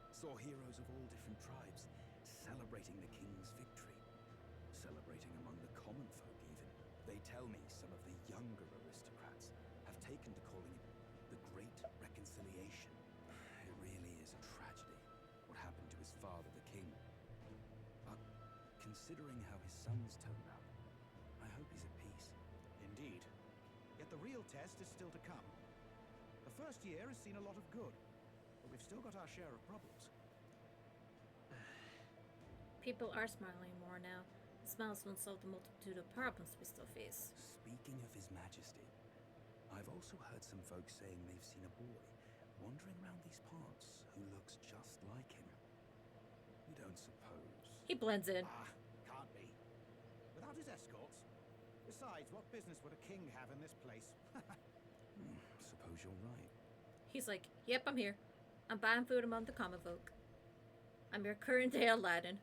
Saw heroes of all different tribes celebrating the king's victory. Celebrating among the common folk, even. They tell me some of the younger aristocrats have taken to calling it the Great Reconciliation. It really is a tragedy, what happened to his father, the king. But considering how his sons turned out, I hope he's at peace. Indeed. Yet the real test is still to come. The first year has seen a lot of good, but we've still got our share of problems. People are smiling more now. The smiles won't solve the multitude of problems we still face. Speaking of His Majesty, I've also heard some folks saying they've seen a boy wandering around these parts who looks just like him. You don't suppose? He blends in. Can't be. Without his escorts. Besides, what business would a king have in this place? Suppose you're right. He's like, yep, I'm here. I'm buying food among the common folk. I'm your current day Aladdin.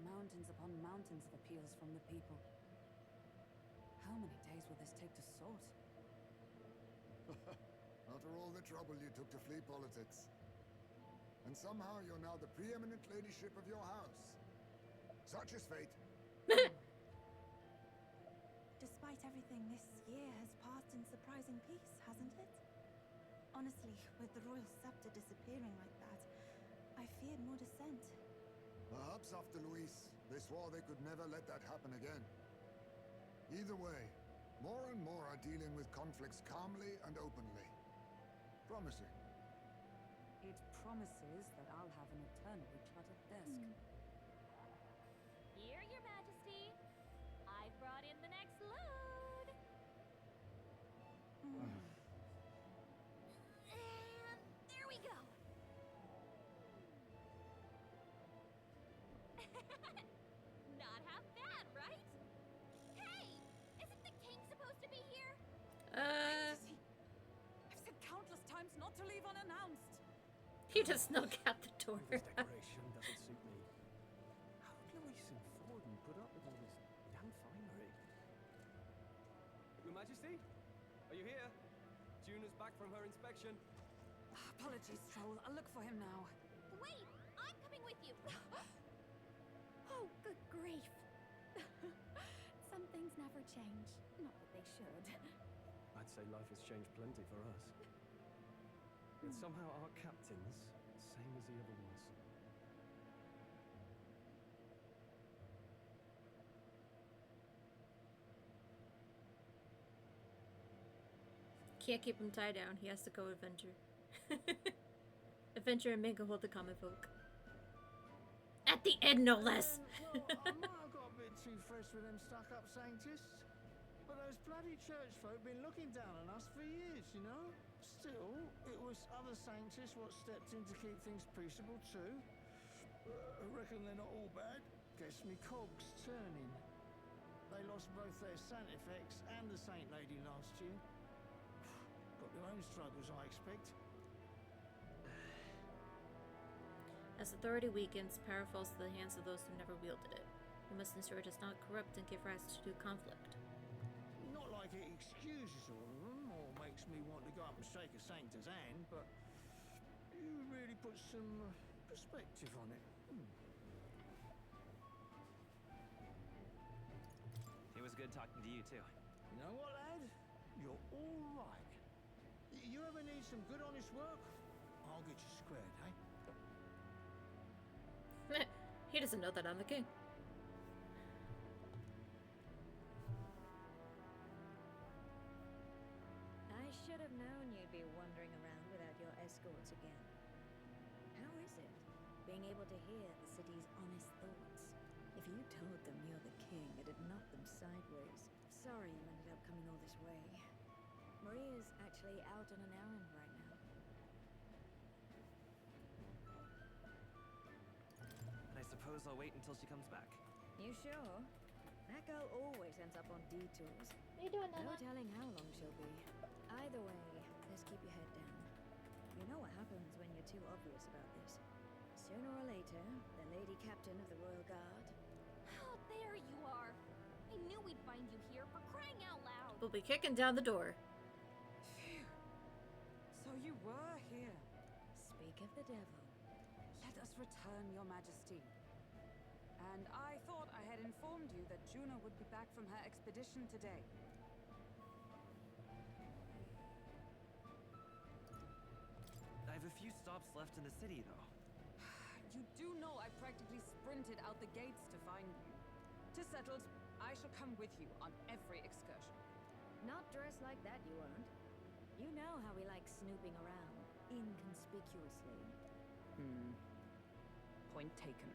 Mountains upon mountains of appeals from the people. How many days will this take to sort? After all the trouble you took to flee politics. And somehow you're now the preeminent ladyship of your house. Such is fate. Despite everything, this year has passed in surprising peace, hasn't it? Honestly, with the royal scepter disappearing like that, I feared more dissent. Perhaps after Luis, they swore they could never let that happen again. Either way, more and more are dealing with conflicts calmly and openly. Promising. It promises that I'll have an eternally cluttered desk. Here, Your Majesty. I've brought in the next load. And there we go. Not half bad, right? Hey! Isn't the king supposed to be here? I've said countless times not to leave unannounced. He just snuck out the door. This decoration doesn't suit me. How would Luis and Forden put up with all this damn finery? Your Majesty? Are you here? Juna's back from her inspection. Apologies, Troll. I'll look for him now. Wait! I'm coming with you! Oh, good grief. Some things never change. Not that they should. I'd say life has changed plenty for us. Yet somehow our captain's same as the other ones. Can't keep him tied down. He has to go adventure. Adventure and mingle with the common folk. At the end, no less. Well, I might have got a bit too fresh with them stuck-up Sanctists, but those bloody church folk been looking down on us for years, you know? Still, it was other Sanctists what stepped in to keep things peaceable too. I reckon they're not all bad. Guess me cog's turning. They lost both their Sanctifex and the Saint Lady last year. Got their own struggles, I expect. As authority weakens, power falls to the hands of those who never wielded it. We must ensure it does not corrupt and give rise to conflict. Not like it excuses all of them or makes me want to go up and shake a Sanctor's hand, but you really put some perspective on it. It was good talking to you, too. You know what, lad? You're all right. You ever need some good, honest work? I'll get you squared, eh? He doesn't know that I'm the king. I should have known you'd be wandering around without your escorts again. How is it, being able to hear the city's honest thoughts? If you told them you're the king, it'd knock them sideways. Sorry you ended up coming all this way. Maria's actually out on an errand right now. And I suppose I'll wait until she comes back. You sure? That girl always ends up on detours. What are you doing, No Nana? telling how long she'll be. Either way, just keep your head down. You know what happens when you're too obvious about this. Sooner or later, the Lady Captain of the Royal Guard. Oh, there you are. I knew we'd find you here, for crying out loud. We'll be kicking down the door. Phew. So you were here. Speak of the devil. Let us return, Your Majesty. And I thought I had informed you that Juno would be back from her expedition today. I have a few stops left in the city, though. You do know I practically sprinted out the gates to find you. Tis settled. I shall come with you on every excursion. Not dressed like that, you won't. You know how we like snooping around, inconspicuously. Point taken.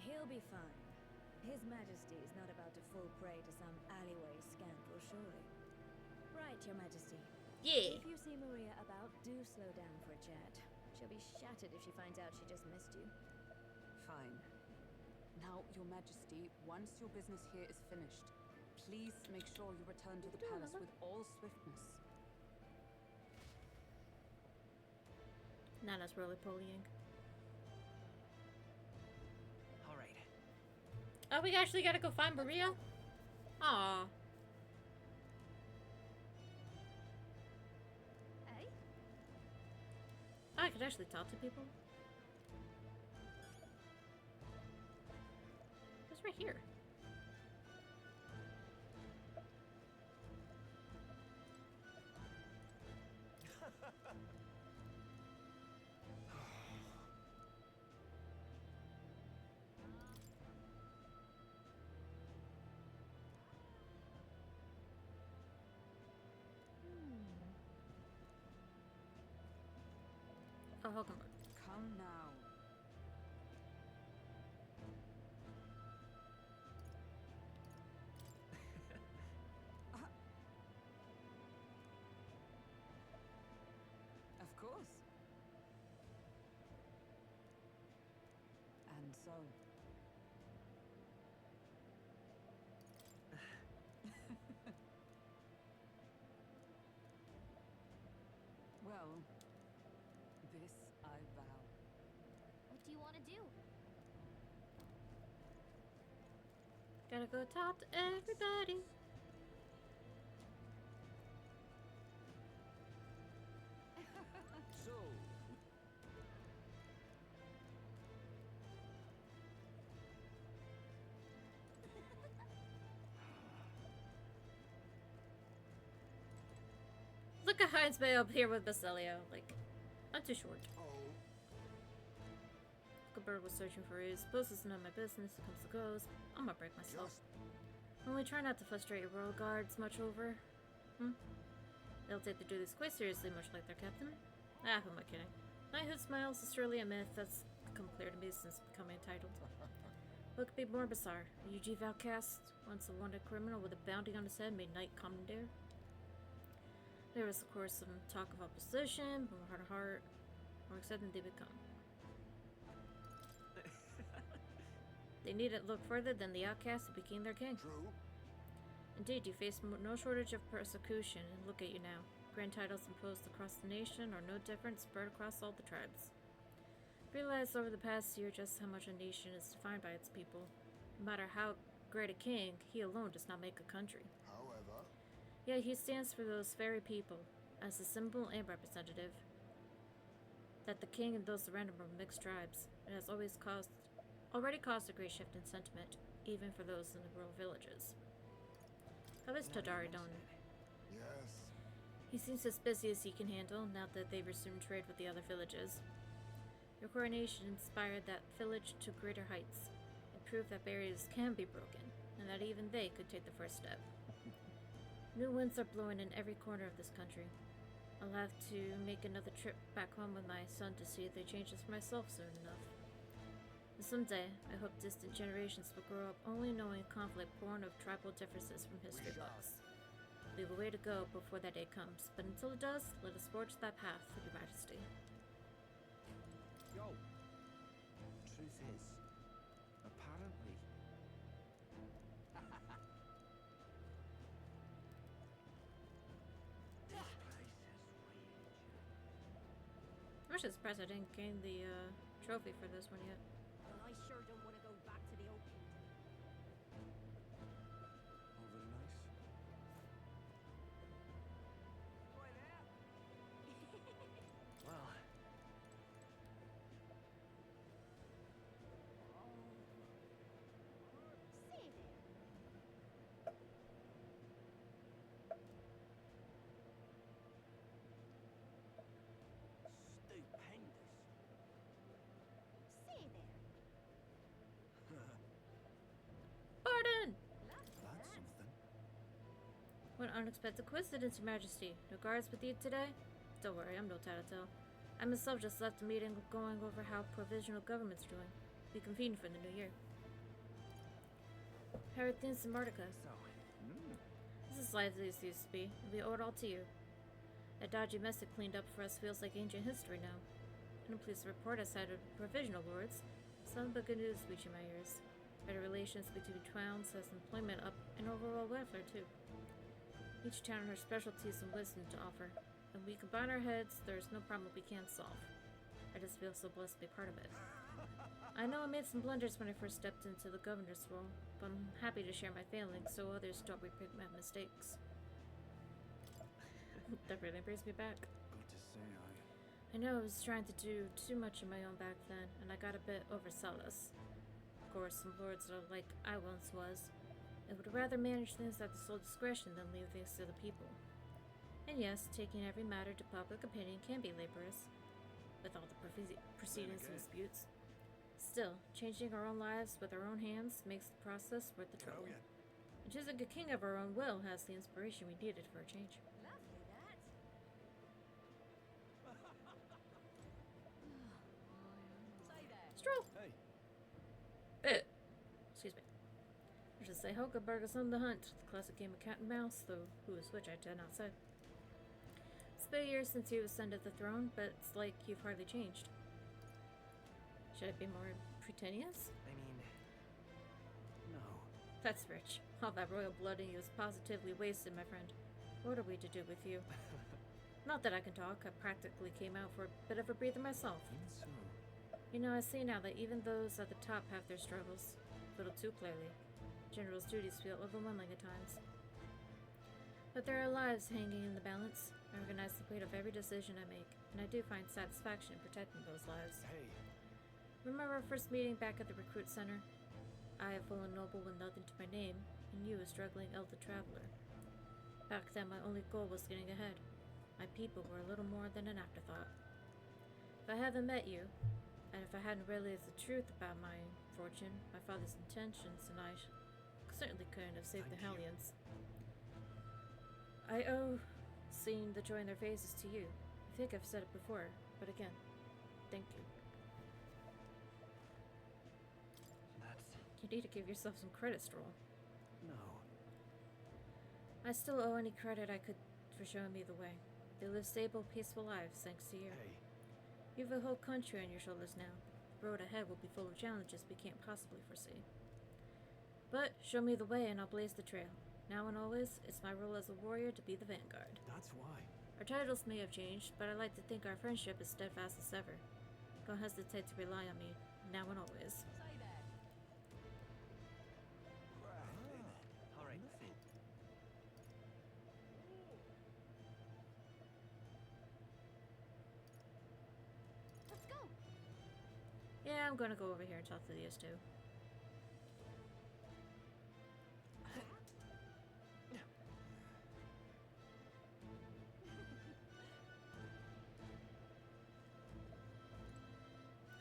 He'll be fine. His Majesty is not about to fall prey to some alleyway scandal, surely. Right, Your Majesty. Yeah. If you see Maria about, do slow down for a chat. She'll be shattered if she finds out she just missed you. Fine. Now, Your Majesty, once your business here is finished, please make sure you return to the palace with all swiftness. Nana's roly-polying. All right. Oh, we actually gotta go find Maria? Aw. Hey? I could actually talk to people. It's right here. Oh, welcome. Come now. Of course. And so. Well, this I vow. What do you want to do? Gotta go talk to everybody. So, Look at Heinz Bay up here with Basilio. Like, I'm too short. A bird was searching for you. Suppose it's none of my business. It comes and goes. I'm gonna break myself. Only try not to frustrate your royal guards much over. They'll take their duties quite seriously, much like their captain. Ah, who am I kidding? Knighthood smiles is surely a myth that's become clear to me since becoming entitled. What could be more bizarre? A UG outcast, once a wanted criminal with a bounty on his head, made knight commandeer. There was, of course, some talk of opposition, but heart to heart, more accepting they become. They needn't look further than the outcast who became their king. True. Indeed, you face no shortage of persecution, and look at you now. Grand titles imposed across the nation are no different spread across all the tribes. Realized over the past year just how much a nation is defined by its people. No matter how great a king, he alone does not make a country. However, Yet he stands for those very people, as a symbol and representative. That the king and those around him are mixed tribes, it has already caused a great shift in sentiment, even for those in the rural villages. How is Tadari done? yes. He seems as busy as he can handle now that they've resumed trade with the other villages. Your coronation inspired that village to greater heights. It proved that barriers can be broken, and that even they could take the first step. New winds are blowing in every corner of this country. I'll have to make another trip back home with my son to see if they change this for myself soon enough. And someday, I hope distant generations will grow up only knowing conflict born of tribal differences from history books. We have a way to go before that day comes, but until it does, let us forge that path, Your Majesty. Yo, truth is, apparently... I'm actually surprised I didn't gain the trophy for this one yet. Well, I sure don't want to go back to the old kingdom. Over nice. Well, Say there. Stupendous. Say there. Pardon! that's something. What unexpected coincidence, Your Majesty. No guards with you today? Don't worry, I'm no tattletale. I myself just left a meeting going over how provisional government's doing. We convened for the new year. How are things in Martica? So, This is lively as it used to be, and we owe it all to you. That dodgy mess it cleaned up for us feels like ancient history now. And I'm pleased to report aside of the provisional lords, some but good news reaching my ears. Better relations between towns has employment up and overall welfare too. Each town has specialties and wisdom to offer, and we combine our heads, there's no problem we can't solve. I just feel so blessed to be part of it. I know I made some blunders when I first stepped into the governor's role, but I'm happy to share my failings so others don't repeat my mistakes. That really brings me back. got to say, I know I was trying to do too much on my own back then, and I got a bit overzealous. Of course, some lords are like I once was, and would rather manage things at the sole discretion than leave things to the people. And yes, taking every matter to public opinion can be laborious, with all the proceedings and disputes. Still, changing our own lives with our own hands makes the process worth the trouble. And choosing a king of our own will has the inspiration we needed for a change. Lovely, that. Say there. Stroll! Hey. Excuse me. I should say Hulkenberg is on the hunt. The classic game of cat and mouse, though who is which I dare not say. It's been a year since you ascended the throne, but it's like you've hardly changed. Should I be more pretentious? I mean... No. That's rich. All that royal blood in you is positively wasted, my friend. What are we to do with you? Not that I can talk. I practically came out for a bit of a breather myself. So... You know, I see now that even those at the top have their struggles. A little too clearly. General's duties feel overwhelming at times. But there are lives hanging in the balance. I recognize the weight of every decision I make, and I do find satisfaction in protecting those lives. Hey. Remember our first meeting back at the recruit center? I, a fallen noble with nothing to my name, and you, a struggling elder traveler. Back then, my only goal was getting ahead. My people were a little more than an afterthought. If I hadn't met you, and if I hadn't realized the truth about my fortune, my father's intentions, and I certainly couldn't have saved the Hellions. I owe seeing the joy in their faces to you. I think I've said it before, but again, thank you. You need to give yourself some credit, Stroll. No. I still owe any credit I could for showing me the way. They live stable, peaceful lives, thanks to you. Hey. You have a whole country on your shoulders now. The road ahead will be full of challenges we can't possibly foresee. But show me the way and I'll blaze the trail. Now and always, it's my role as a warrior to be the vanguard. That's why. Our titles may have changed, but I like to think our friendship is steadfast as ever. Don't hesitate to rely on me, now and always. Say there. Yeah, I'm gonna go over here and talk to these two.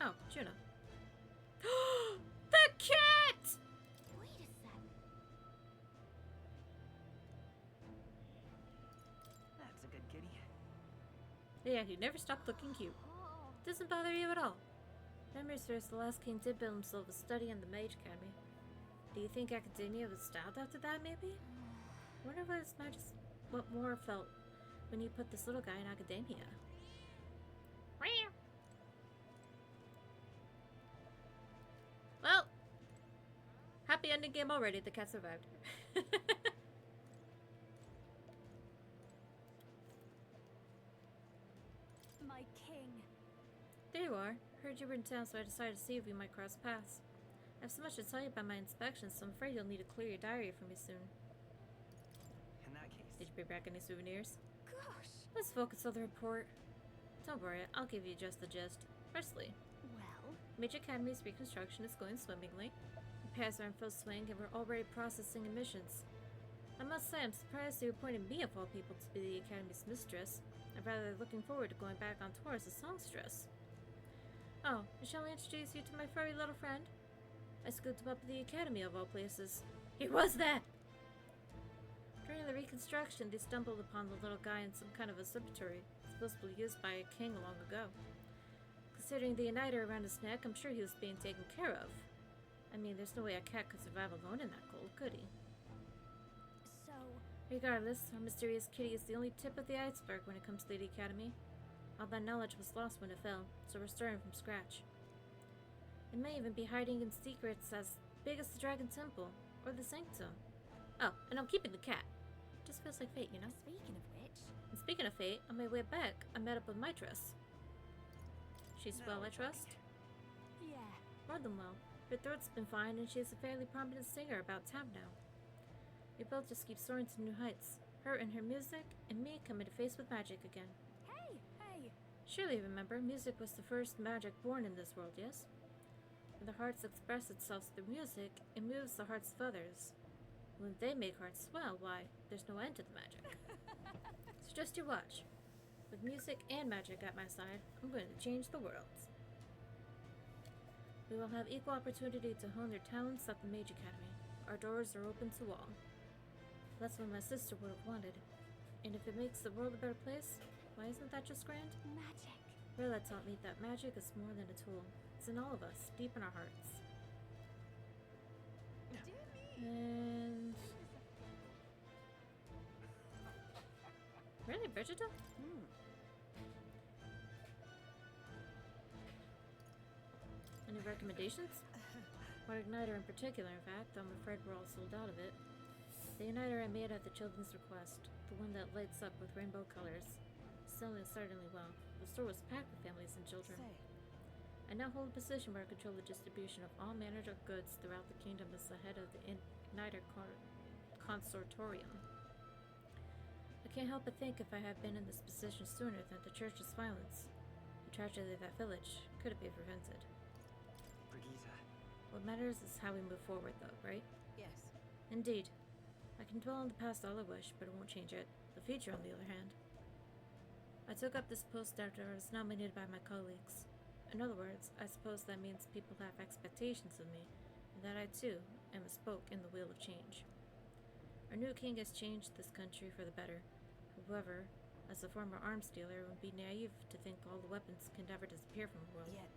Oh, Juno. The cat! Wait a sec. That's a good kitty. Yeah, he never stopped looking cute. Doesn't bother you at all. Memories first, the last king did build himself a study in the Mage Academy. Do you think academia was styled after that, maybe? I wonder what more felt when you put this little guy in academia. Well, happy ending game already. The cat survived. My king. There you are. Heard you were in town, so I decided to see if we might cross paths. I have so much to tell you about my inspection, so I'm afraid you'll need to clear your diary for me soon. In that case. Did you bring back any souvenirs? Gosh. Let's focus on the report. Don't worry, I'll give you just the gist. Firstly, Well, Mage Academy's reconstruction is going swimmingly. Repairs are in full swing, and we're already processing admissions. I must say, I'm surprised you appointed me of all people to be the Academy's mistress. I'm rather looking forward to going back on tour as a songstress. Oh, and shall I introduce you to my furry little friend? I scooped him up at the Academy of all places. He was that! During the reconstruction, they stumbled upon the little guy in some kind of a cemetery, supposedly used by a king long ago. Considering the uniter around his neck, I'm sure he was being taken care of. I mean, there's no way a cat could survive alone in that cold, could he? so Regardless, our mysterious kitty is the only tip of the iceberg when it comes to the Academy. All that knowledge was lost when it fell, so we're starting from scratch. It may even be hiding in secrets as big as the Dragon Temple, or the Sanctum. Oh, and I'm keeping the cat. Just feels like fate, you know? speaking of which, And speaking of fate, on my way back, I met up with Mitress. She's Now well, I we're trust? talking. yeah. More than well. Her throat's been fine, and she's a fairly prominent singer about town now. We both just keep soaring to new heights. Her and her music, and me coming to face with magic again. Hey, hey. Surely you remember, music was the first magic born in this world, yes? When the hearts express itself through music, it moves the hearts of others. When they make hearts swell, why, there's no end to the magic. So just you watch. With music and magic at my side, I'm going to change the world. We will have equal opportunity to hone their talents at the Mage Academy. Our doors are open to all. That's what my sister would have wanted. And if it makes the world a better place, why isn't that just grand? Magic. Rilla taught me that magic is more than a tool. It's in all of us, deep in our hearts. And... Really, Brigida? Any recommendations? One igniter in particular, in fact, though I'm afraid we're all sold out of it. The igniter I made at the children's request, the one that lights up with rainbow colors, selling certainly well. The store was packed with families and children. I now hold a position where I control the distribution of all manner of goods throughout the kingdom as the head of the igniter consortium. I can't help but think if I had been in this position sooner that the church's violence, the tragedy of that village, could have been prevented. Brigitte. What matters is how we move forward, though, right? Yes. Indeed. I can dwell on the past all I wish, but it won't change it. The future, on the other hand. I took up this post after I was nominated by my colleagues. In other words, I suppose that means people have expectations of me, and that I, too, am a spoke in the wheel of change. Our new king has changed this country for the better. However, as a former arms dealer, it would be naive to think all the weapons can never disappear from the world. Yet.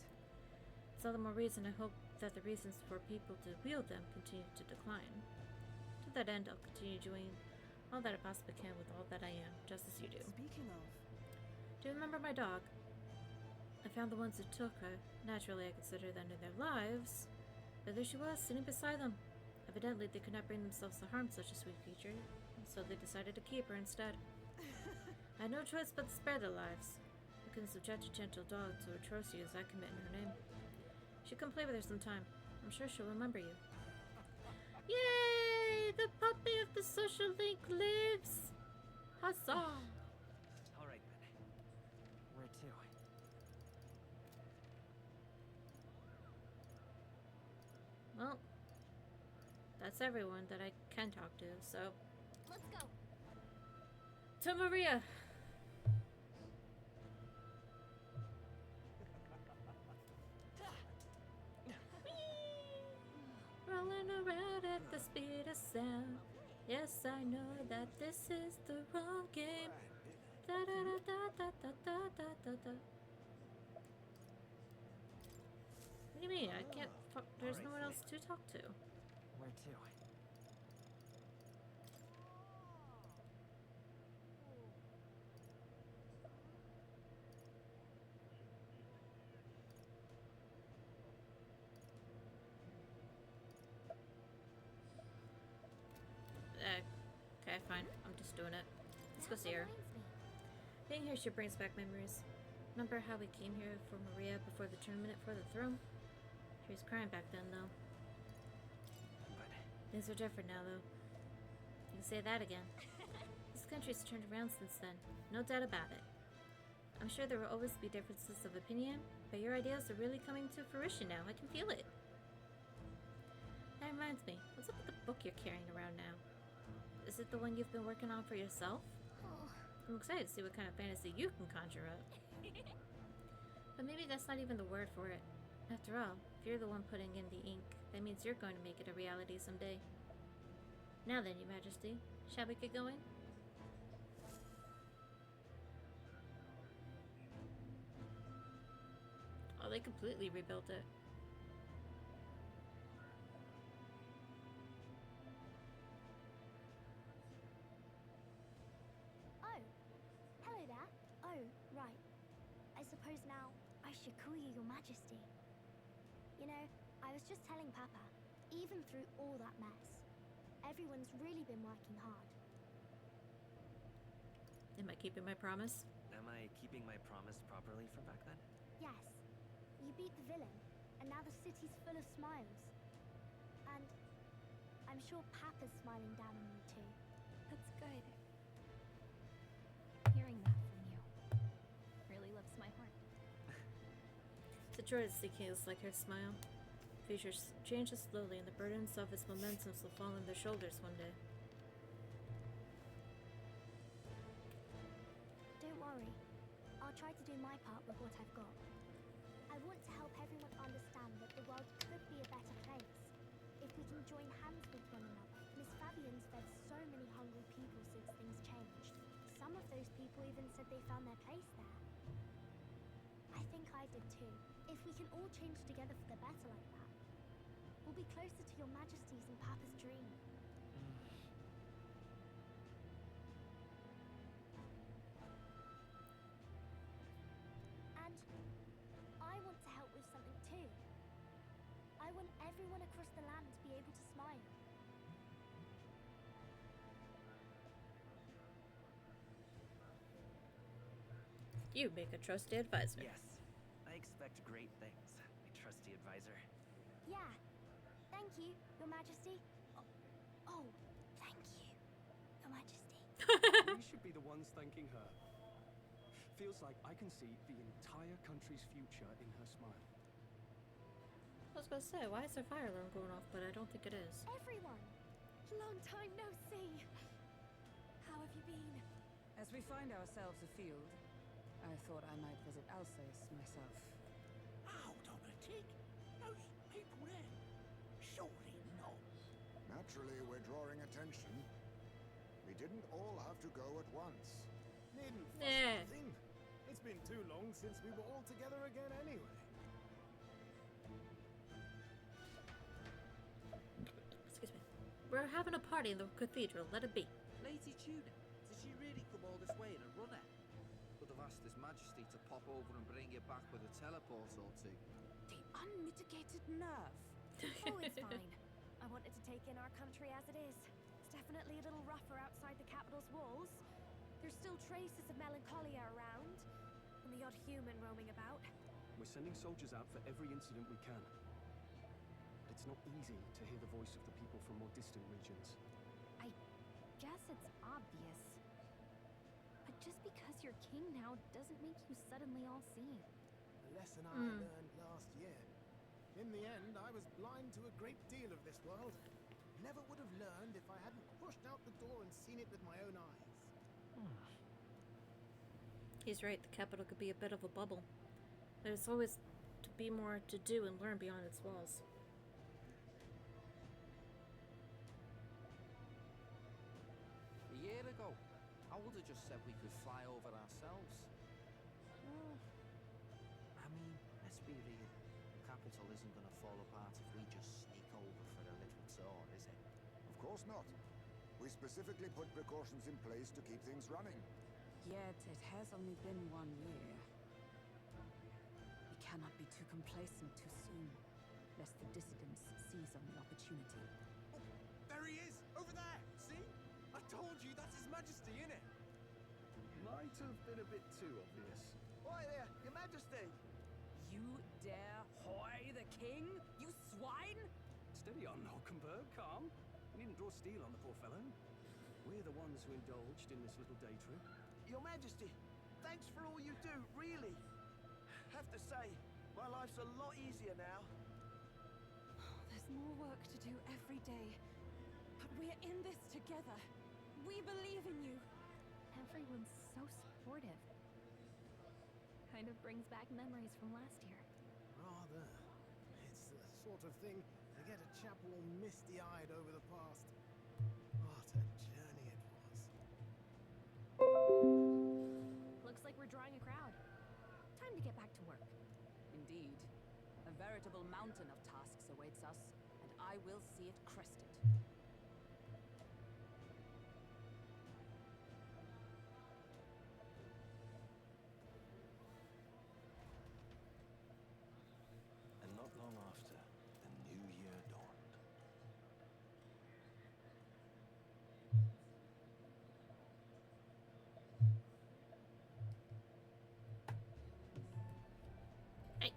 It's all the more reason I hope that the reasons for people to wield them continue to decline. To that end, I'll continue doing all that I possibly can with all that I am, just as you do. Speaking of, Do you remember my dog? I found the ones who took her. Naturally, I considered the end of their lives. But there she was, sitting beside them. Evidently, they could not bring themselves to harm such a sweet creature, so they decided to keep her instead. I had no choice but to spare their lives. I couldn't subject a gentle dog to atrocities I commit in her name. She come play with her sometime. I'm sure she'll remember you. Yay! The puppy of the social link lives! Huzzah! Alright then. Where to? Well, that's everyone that I can talk to, so... Let's go. To Maria! Rolling around at the speed of sound. Yes, I know that this is the wrong game. Da da da da da da da da da. What do you mean? I can't. There's no one else to talk to. Where to? Okay, fine. I'm just doing it. Let's go see her. Being here, she brings back memories. Remember how we came here for Maria before the tournament for the throne? She was crying back then, though. Things are different now, though. You can say that again. This country's turned around since then. No doubt about it. I'm sure there will always be differences of opinion, but your ideas are really coming to fruition now. I can feel it. That reminds me. What's up with the book you're carrying around now? Is it the one you've been working on for yourself? Oh. I'm excited to see what kind of fantasy you can conjure up. But maybe that's not even the word for it. After all, if you're the one putting in the ink, that means you're going to make it a reality someday. Now then, Your Majesty, shall we get going? Oh, they completely rebuilt it. Oh, hello there. Oh, right. I suppose now I should call you Your Majesty. You know, I was just telling Papa, even through all that mess, everyone's really been working hard. Am I keeping my promise? Am I keeping my promise properly from back then? Yes, you beat the villain, and now the city's full of smiles. And I'm sure Papa's smiling down on you too. That's good. Hearing that from you really lifts my heart. The joy of seeking is like her smile. Features changes slowly, and the burdens of its momentum will fall on their shoulders one day. Don't worry. I'll try to do my part with what I've got. I want to help everyone understand that the world could be a better place if we can join hands with one another. Miss Fabian's fed so many hungry people since things changed. Some of those people even said they found their place there. I think I did too. If we can all change together for the better like that, we'll be closer to Your Majesty's and Papa's dream. And I want to help with something too. I want everyone across the land to be able to smile. You make a trusty advisor. Yes. I expect great things, my trusty advisor. Yeah. Thank you, Your Majesty. Oh, thank you, Your Majesty. We should be the ones thanking her. Feels like I can see the entire country's future in her smile. I was about to say, why is there fire alarm going off? But I don't think it is. Everyone! Long time no see. How have you been? As we find ourselves afield, I thought I might visit Alsace myself. Hold on a tick. Those people there. Surely not. Naturally, we're drawing attention. We didn't all have to go at once. Needn't fuss Yeah. anything. It's been too long since we were all together again anyway. Excuse me. We're having a party in the cathedral. Let it be. Lady Tuna, did she really come all this way in a runner? Could have asked His Majesty to pop over and bring you back with a teleport or two. The unmitigated nerve. Oh, it's fine. I wanted to take in our country as it is. It's definitely a little rougher outside the capital's walls. There's still traces of melancholia around, and the odd human roaming about. We're sending soldiers out for every incident we can. But it's not easy to hear the voice of the people from more distant regions. I guess it's obvious. But just because you're king now doesn't make you suddenly all-seeing. The lesson I learned last year. In the end, I was blind to a great deal of this world. Never would have learned if I hadn't pushed out the door and seen it with my own eyes. He's right, the capital could be a bit of a bubble. There's always to be more to do and learn beyond its walls. A year ago, I would have just said we could fly over ourselves. Well, I mean, let's be real. The capital isn't going to fall apart if we just sneak over for a little tour, is it? Of course not. We specifically put precautions in place to keep things running. Yet it has only been 1 year. We cannot be too complacent too soon, lest the dissidents seize on the opportunity. Oh, there he is! Over there! See? I told you, that's His Majesty, innit? Might have been a bit too obvious. Why there, Your Majesty! You dare hoy the king, you swine? Steady on, Hulkenberg, calm. You needn't draw steel on the poor fellow. We're the ones who indulged in this little day trip. Your Majesty, thanks for all you do, really. Have to say, my life's a lot easier now. There's more work to do every day. But we're in this together. We believe in you. Everyone's so supportive. Kind of brings back memories from last year. Rather. It's the sort of thing to get a chap all misty-eyed over the past. What a journey it was. Looks like we're drawing a crowd. Time to get back to work. Indeed. A veritable mountain of tasks awaits us, and I will see it crested. And not long after, the new year dawned. Hey,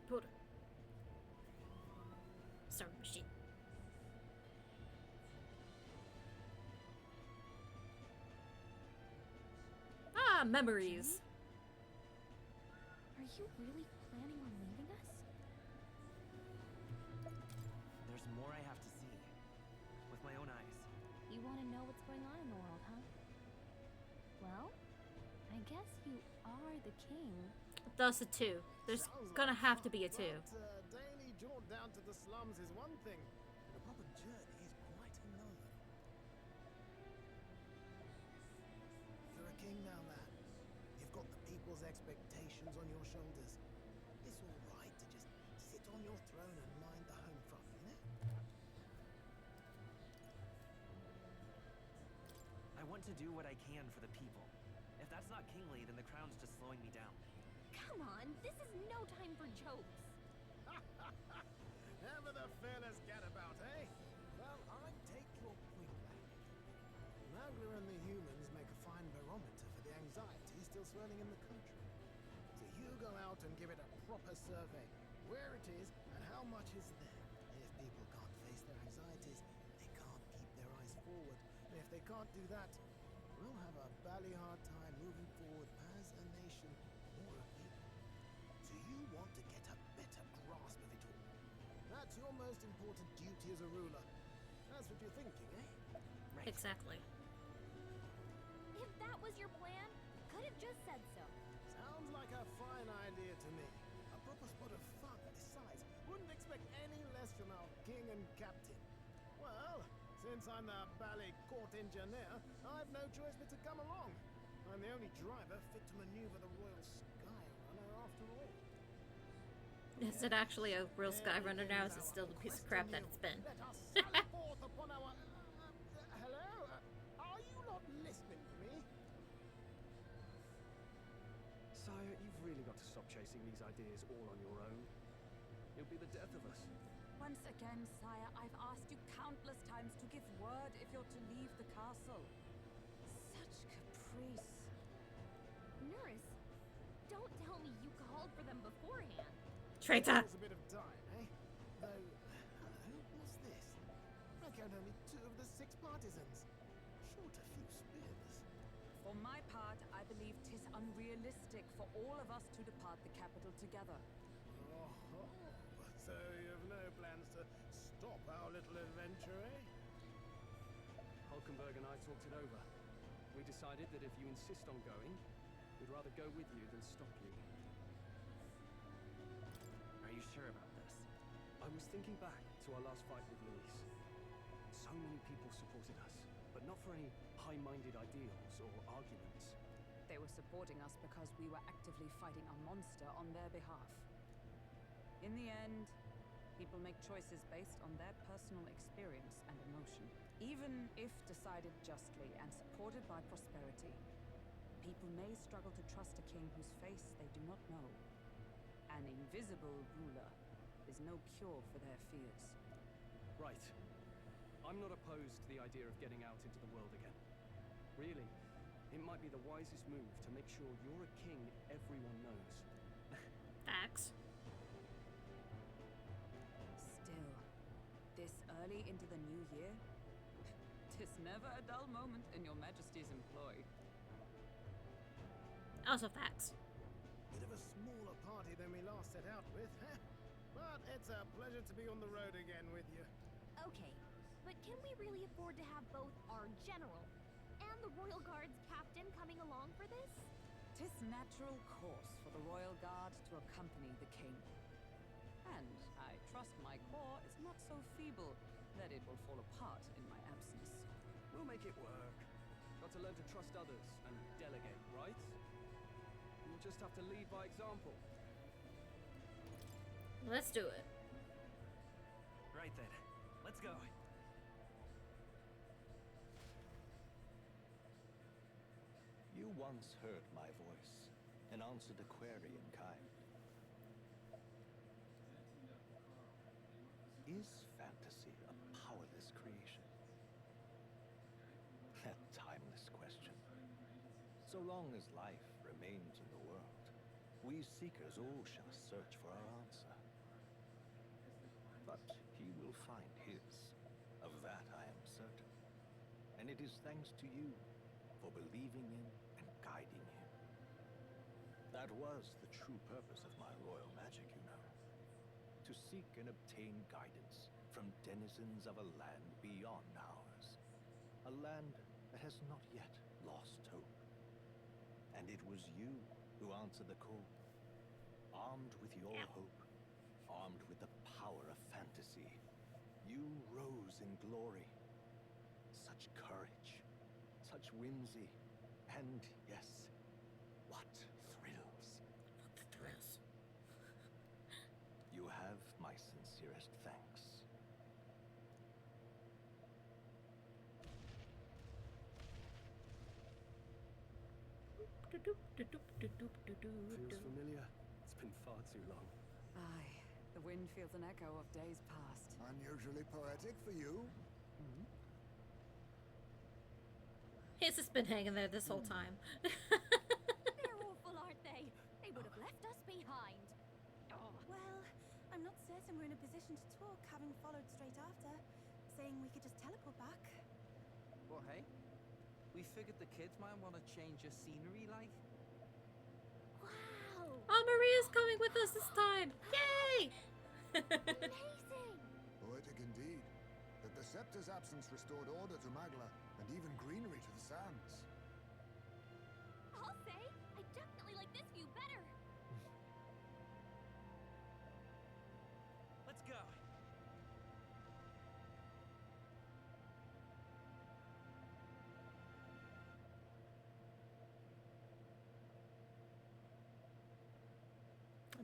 Porter. Sorry, machine. Ah, memories. Are you really planning on leaving us? There's more I have to see. With my own eyes. You want to know what's going on in the world, huh? Well, I guess you are the king. That's a 2. There's gonna have to be a 2. But, daily jaunt down to the slums is one thing. A proper journey is quite another. You're a king now, man. You've got the people's expectations on your shoulders. It's all right to just sit on your throne and mind the home front, isn't it? I want to do what I can for the people. If that's not kingly, then the crown's just slowing me down. Come on, this is no time for jokes. Ever the fearless gadabout, eh? Well, I take your point back. Magla and the humans make a fine barometer for the anxiety still swirling in the country. So you go out and give it a proper survey. Where it is and how much is there. If people can't face their anxieties, they can't keep their eyes forward. And if they can't do that, we'll have a bally hard time moving forward as a nation or a people. So you want to get a better grasp of it all. That's your most important duty as a ruler. That's what you're thinking, eh? Right. Exactly. If that was your plan, you could have just said so. Sounds like a fine idea to me. A proper spot of fun, besides. Wouldn't expect any less from our king and captain. Well, since I'm the bally court engineer, I've no choice but to come along. I'm the only driver fit to maneuver the Royal Skyrunner after all. Is it actually a real Skyrunner now? Is it still the piece of crap that it's been? Let us sally forth upon our... hello? Are you not listening to me? Sire, you've really got to stop chasing these ideas all on your own. It'll be the death of us. Once again, sire, I've asked you countless times to give word if you're to leave the castle. Such caprice. Nurse, don't tell me you called for them beforehand. Traitor! There's a bit of time, eh? Though, hello, what's this? I count only 2 of the 6 partisans. Short a few spears. For my part, I believe 'tis unrealistic for all of us to depart the capital together. Oh, so So you have no plans to stop our little adventure, eh? Hulkenberg and I talked it over. We decided that if you insist on going, we'd rather go with you than stop you. Are you sure about this? I was thinking back to our last fight with Luis. So many people supported us, but not for any high-minded ideals or arguments. They were supporting us because we were actively fighting a monster on their behalf. In the end, people make choices based on their personal experience and emotion. Even if decided justly and supported by prosperity, people may struggle to trust a king whose face they do not know. An invisible ruler is no cure for their fears. Right. I'm not opposed to the idea of getting out into the world again. Really, it might be the wisest move to make sure you're a king everyone knows. Facts. Still, this early into the new year, 'tis never a dull moment in your Majesty's employ. Also facts. Bit of a smaller party than we last set out with, huh? But it's a pleasure to be on the road again with you. Okay, but can we really afford to have both our general and the Royal Guard's captain coming along for this? 'Tis natural course for the Royal Guard to accompany the king. And I trust my corps is not so feeble that it will fall apart in my absence. We'll make it work. Got to learn to trust others and delegate, right? We'll just have to lead by example. Let's do it. Right then. Let's go. You once heard my voice and answered a query in kind. Is fantasy a powerless creation? A timeless question. So long as life remains in the world, we seekers all shall search for our answer. But he will find his. Of that I am certain. And it is thanks to you for believing in and guiding him. That was the true purpose of my royal magic, you know. To seek and obtain guidance from denizens of a land beyond ours. A land that has not yet lost hope. And it was you who answered the call. Armed with your hope, armed with the power of fantasy, you rose in glory. Such courage, such whimsy, and yes, what thrills. What the thrills? You have my sincerest thanks. Feels familiar. It's been far too long. Aye, the wind feels an echo of days past. Unusually poetic for you. He's just been hanging there this whole time. They're awful, aren't they? They would have left us behind. Oh. Well, I'm not certain we're in a position to talk, having followed straight after, saying we could just teleport back. Well, hey, we figured the kids might want to change your scenery, like. Wow! Oh, Maria's coming with us this time! Yay! Amazing! Poetic indeed. That the scepter's absence restored order to Magla, and even greenery to the sands. I'll say, I definitely like this view better. Let's go.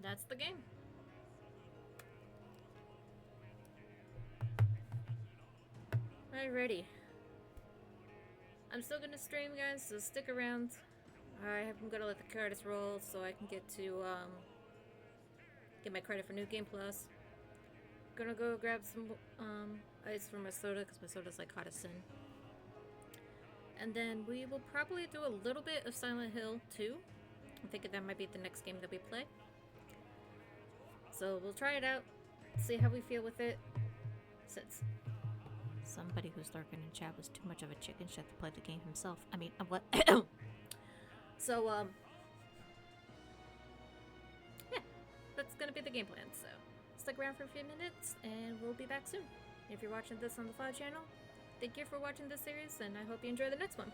That's the game. Alrighty. I'm still gonna stream, guys, so stick around. I'm gonna let the credits roll so I can get to get my credit for New Game Plus. Gonna go grab some ice for my soda because my soda's like hot as sin. And then we will probably do a little bit of Silent Hill 2. I'm thinking that might be the next game that we play. So we'll try it out, see how we feel with it. Since somebody who's lurking in chat was too much of a chicken shit to play the game himself. I mean, what? So, yeah, that's gonna be the game plan, so stick around for a few minutes, and we'll be back soon. If you're watching this on the File channel, thank you for watching this series, and I hope you enjoy the next one.